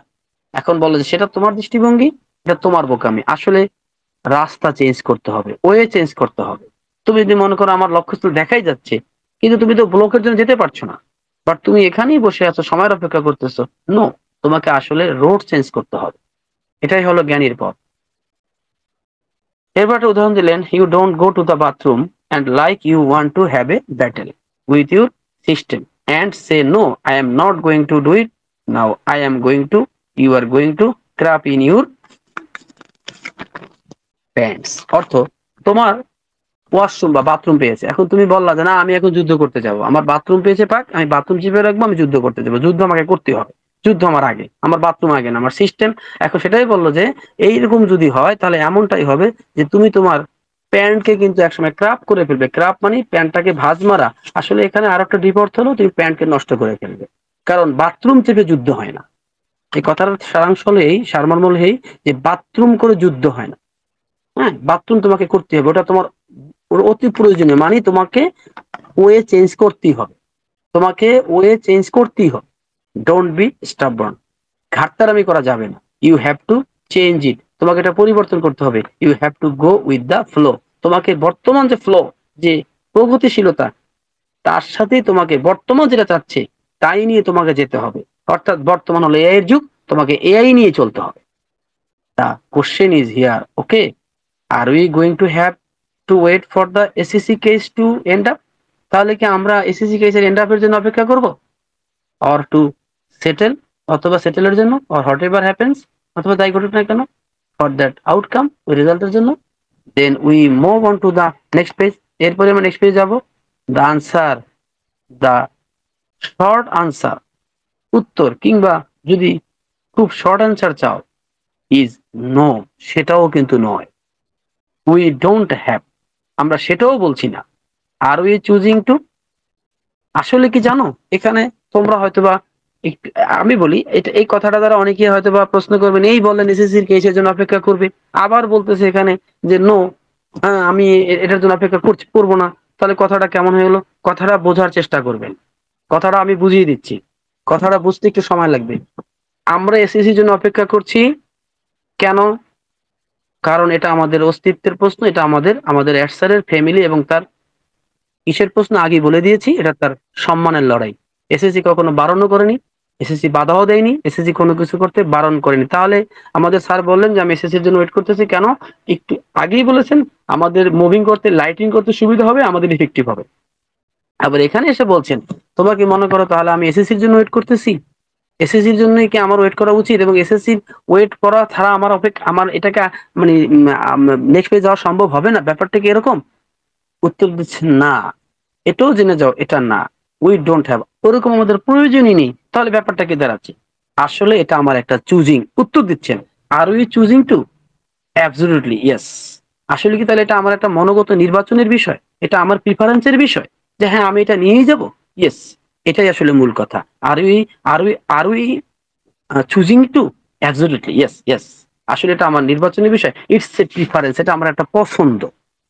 Speaker 1: এখন বলো যে সেটা তোমার দৃষ্টিভঙ্গি, এটা তোমার বোকামি। আসলে রাস্তা চেঞ্জ করতে হবে, ওয়ে চেঞ্জ করতে হবে। তুমি যদি মনে করো আমার লক্ষ্যস্থল দেখাই যাচ্ছে, কিন্তু তুমি তো ব্লকের জন্য যেতে পারছো না, বাট তুমি এখানেই বসে আছো, সময়ের অপেক্ষা করতেছো, নো, তোমাকে আসলে রোড চেঞ্জ করতে হবে। এটাই হলো জ্ঞানীর পথ। এরপর একটা উদাহরণ দিলেন, you don't go to the bathroom and like you want to have a battle with your system and say no, I am not going to do it now, I am going to, you are going to crap in your pants. অর্থ, তোমার washroom বা bathroom পেয়েছে, এখন তুমি বললা যে না আমি এখন যুদ্ধ করতে যাব, আমার বাথরুম পেয়েছে পাক, আমি বাথরুম চিপে রাখবো, আমি যুদ্ধ করতে যাবো। যুদ্ধ আমাকে করতে হবে, যুদ্ধ আমার আগে, আমার বাথরুম আগে না, আমার সিস্টেম। এখন সেটাই বললো যে এইরকম যদি হয় তাহলে এমনটাই হবে যে তুমি তোমার প্যান্টকে কিন্তু একসময় ক্রাপ করে ফেলবে। ক্রাপ মানে প্যান্টটাকে ভাঁজ মারা। আসলে এখানে আর একটা ডিপ অর্থ হলো তুমি প্যান্টকে নষ্ট করে ফেলবে, কারণ বাথরুম চেপে যুদ্ধ হয় না। এই কথার সারাংশ হলো এই, সারমর্ম হলো এই যে বাথরুম করে যুদ্ধ হয় না, হ্যাঁ, বাথরুম তোমাকে করতে হবে, ওটা তোমার অতি প্রয়োজনীয়, মানে তোমাকে ওয়ে চেঞ্জ করতেই হবে, তোমাকে ওয়ে চেঞ্জ করতেই হবে। ডোন্ট বি স্টাবর্ন, ঘাটতারামি করা যাবে না। You have to change it, তোমাকে এটা পরিবর্তন করতে হবে। You have to go with the flow, তোমাকে বর্তমান যে ফ্লো, যে প্রগতিশীলতা, তার সাথেই তোমাকে বর্তমান যেটা চাচ্ছে তাই নিয়ে তোমাকে যেতে হবে। অর্থাৎ বর্তমান হলো এআই এর যুগ, তোমাকে এআই নিয়ে চলতে হবে। The question is here, okay, are we going to have to wait for the SSC case to end up, তাহলে কি আমরা এসএসসি কেসের এন্ড আপের জন্য অপেক্ষা করব, অর টু সেটেল, অথবা সেটেলের জন্য, অর হোয়াট এভার হ্যাপেন্স, অথবা যাই ঘটুক না কেন, ফর দ্যাট আউটকাম, ওই রেজাল্টের জন্য। Then we move on to the next page, এরপরে আমরা নেক্সট পেজ যাবো। The answer, the short answer, উত্তর কিংবা যদি খুব শর্ট আনসার চাও, ইজ নো, সেটাও কিন্তু নয়। উই ডোন্ট হ্যাভ, আমরা সেটাও বলছি না। আর উই চুজিং টু, আসলে কি জানো, এখানে তোমরা হয়তোবা আমি বলি এটা, এই কথাটা দ্বারা অনেকে হয়তোবা প্রশ্ন করবেন, এই বললেন এসএসসির কেসের জন্য অপেক্ষা করবে, আবার বলতেছে এখানে যে নো, হ্যাঁ আমি এটার জন্য অপেক্ষা করবো না, তাহলে কথাটা কেমন হয়ে গেলো? কথাটা বোঝার চেষ্টা করবেন, কথাটা আমি বুঝিয়ে দিচ্ছি, কথাটা বুঝতে একটু সময় লাগবে। আমরা এসএসসির জন্য অপেক্ষা করছি কেন? কারণ এটা আমাদের অস্তিত্বের প্রশ্ন, এটা আমাদের আমাদের স্যারের ফ্যামিলি এবং তার কিসের প্রশ্ন আগেই বলে দিয়েছি, এটা তার সম্মানের লড়াই। এসএসসি কখনো বারণও করেনি, এসএসসি বাধাও দেয়নি, এসএসসি কোনো কিছু করতে বারণ করেনি। তাহলে আমাদের স্যার বললেন যে আমি এসএসসির জন্য ওয়েট করতেছি কেন? একটু আগেই বলেছেন আমাদের মুভিং করতে, লাইটিং করতে সুবিধা হবে, আমাদের ইফেক্টিভ হবে। আবার এখানে এসে বলছেন তোমরা কি মনে করো তাহলে আমি এসএসসির জন্য ওয়েট করতেছি? এসএসসির জন্যই কি আমার ওয়েট করা উচিত? এবং এসএসসির ওয়েট করা ছাড়া আমার আমার এটাকে মানে নেক্সট পেজ যাওয়া সম্ভব হবে না? ব্যাপারটা কি এরকম? উত্তর দিচ্ছেন না। এটাও জেনে যাও এটা না, উই ডোন্ট হ্যাভ, ওরকম আমাদের প্রয়োজনই নেই। তাহলে ব্যাপারটা কি দাঁড়াচ্ছে? আসলে এটা আমার একটা চুজিং। উত্তর দিচ্ছেন are we choosing to, absolutely yes. আসলে কি তাহলে এটা আমার একটা মনোগত নির্বাচনের বিষয়, এটা আমার প্রিফারেন্সের বিষয় যে হ্যাঁ আমি এটা নিয়েই যাব? ইয়েস, এটাই আসলে মূল কথা। Are we choosing to, absolutely yes yes. আসলে এটা আমার নির্বাচনের বিষয়, ইটস এ প্রিফারেন্স, এটা আমার একটা পছন্দ,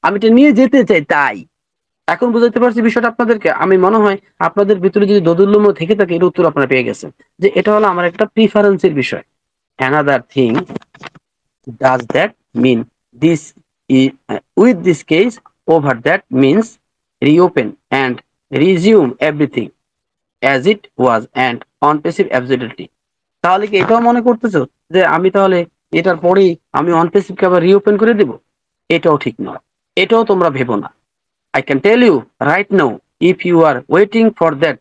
Speaker 1: আমি এটা নিয়ে যেতে চাই। তাই এখন বুঝাতে পারছি বিষয়টা আপনাদেরকে। আমি মনে হয় আপনাদের ভিতরে যদি দোদুল্যম থেকে থাকে এর উত্তর আপনারা পেয়ে গেছেন যে এটা হলো আমার একটা প্রিফারেন্সের বিষয়। Another thing, does that mean this is with this case over that means reopen and resume everything as it was and on passive absolutely? তাহলে কি এটাও মনে করতেছো যে আমি তাহলে এটার পরেই আমি অন পেসিভকে আবার রিওপেন করে দিব? এটাও ঠিক নয়, এটাও তোমরা ভেবো না। I can tell you right now, if you are waiting for that,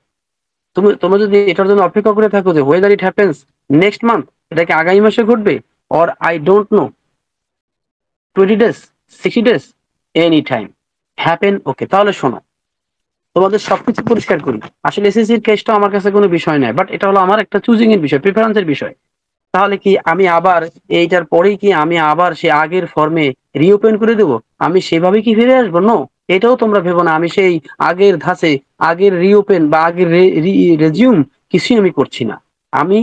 Speaker 1: তোমরা যদি এটার জন্য অপেক্ষা করে থাকো যে whether it happens next month, এটা কি আগামী মাসে ঘটবে, or I don't know 20 days 60 days, any time happen, ওকে তাহলে শোনো তোমাদের সবকিছু পরিষ্কার করি। আসলে এসএসসির কেসটা আমার কাছে কোনো বিষয় নয়, বাট এটা হলো আমার একটা চুজিং এর বিষয়, প্রিফারেন্সের বিষয়। তাহলে কি আমি আবার এইটার পরেই কি আমি আবার সে আগের ফর্মে রিওপেন করে দেব? আমি সেভাবে কি ফিরে আসবো? নো, এটাও তোমরা ভেবো না। আমি সেই আগের ধাঁচে আগের রিওপেন বা আগের রেজিউম কিছুই আমি করছি না। আমি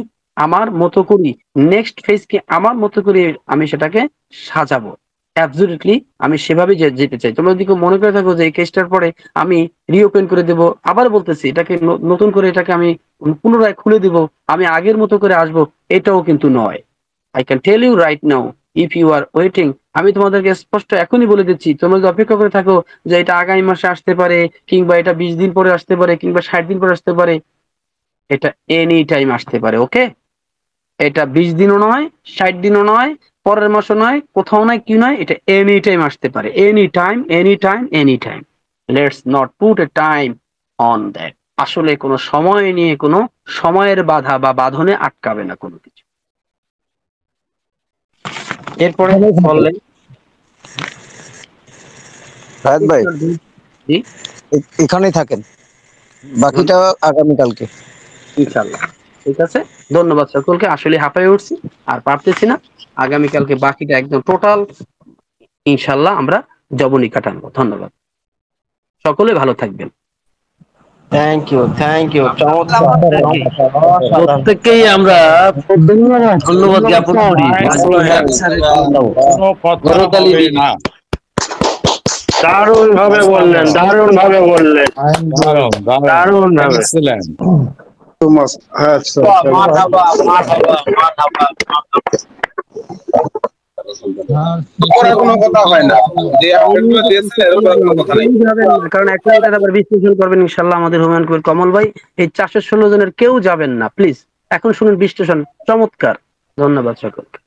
Speaker 1: আমার মতো করি নেক্সট ফেজকে আমার মতো করে আমি সেটাকে সাজাবো। অ্যাবসলিউটলি আমি সেভাবে যেতে চাই। তোমরা যদি কেউ মনে করে থাকো যে এই কেসটার পরে আমি রিওপেন করে দেব, আবার বলতেছি এটাকে নতুন করে এটাকে আমি পুনরায় খুলে দিব, আমি আগের মতো করে আসবো, এটাও কিন্তু নয়। I can tell you right now, if you are waiting, আমি তোমাদেরকে স্পষ্ট এখনই বলে দিচ্ছি, তোমরা যদি অপেক্ষা করে থাকো যে এটা আগামী মাসে আসতে পারে, কিংবা এটা 20 দিন পরে আসতে পারে, কিংবা 60 দিন পরে আসতে পারে, এটা এনি টাইম আসতে পারে। ওকে, এটা 20 দিনও নয়, 60 দিনও নয়, পরের মাসও নয়, কোথাও নয়, কি নয়, এটা এনি টাইম আসতে পারে। Any time, any time, any time. Let's not put a time on that. আসলে কোনো সময় নিয়ে কোনো সময়ের বাধা বা বাঁধনে আটকাবে না কোনো কিছু। এরপরে বললেন
Speaker 7: রাহাত ভাই
Speaker 1: জি
Speaker 7: এখানেই থাকেন, বাকিটা আগামীকালকে।
Speaker 1: ইনশাআল্লাহ, ঠিক আছে। ধন্যবাদ সকলকে। আসলে হাঁপায়ে উঠছি আর পারতেছি না। আগামীকালকে বাকিটা একদম টোটাল ইনশাআল্লাহ আমরা জবনি কাটাবো। ধন্যবাদ, সকলে ভালো থাকবেন।
Speaker 2: Thank you, thank you.
Speaker 9: প্রত্যেককেই আমরা ধন্যবাদ জ্ঞাপন করি নাজমুল হায়াত স্যারের জন্য।
Speaker 5: কোনো কথা
Speaker 9: করতালি
Speaker 5: হবে
Speaker 9: দিই।
Speaker 5: না।
Speaker 6: দারুণ ভাবে বললেন, দারুণ ভাবে বললেন,
Speaker 5: দারুণ, দারুণ।
Speaker 6: দারুণ ভাবে।
Speaker 5: Excellent.
Speaker 8: কোনো কথা হয় না, যে আপডেটগুলো দিয়েছেন এর উপর কোনো কথা নেই।
Speaker 1: কারণ এখন এটা আবার বিশ্লেষণ করবেন ইনশাআল্লাহ আমাদের হুমায়ুন কবির কমল ভাই। এই 416 জনের কেউ যাবেন না প্লিজ, এখন শুনুন বিশ্লেষণ। চমৎকার, ধন্যবাদ সকলকে।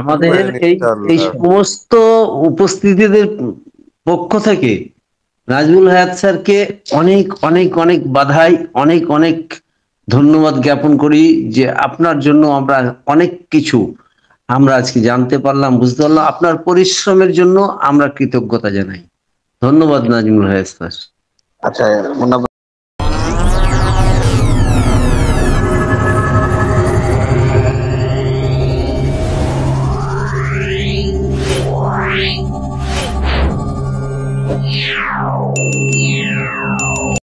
Speaker 9: আমাদের এই সমস্ত উপস্থিতিদের পক্ষ থেকে নাজমুল হায়াত স্যারকে অনেক অনেক অনেক বাধাই, অনেক অনেক ধন্যবাদ জ্ঞাপন করি যে আপনার জন্য আমরা অনেক কিছু আমরা আজকে জানতে পারলাম, বুঝতে পারলাম। আপনার পরিশ্রমের জন্য আমরা কৃতজ্ঞতা জানাই। ধন্যবাদ নাজমুল হায়াত স্যার।
Speaker 7: আচ্ছা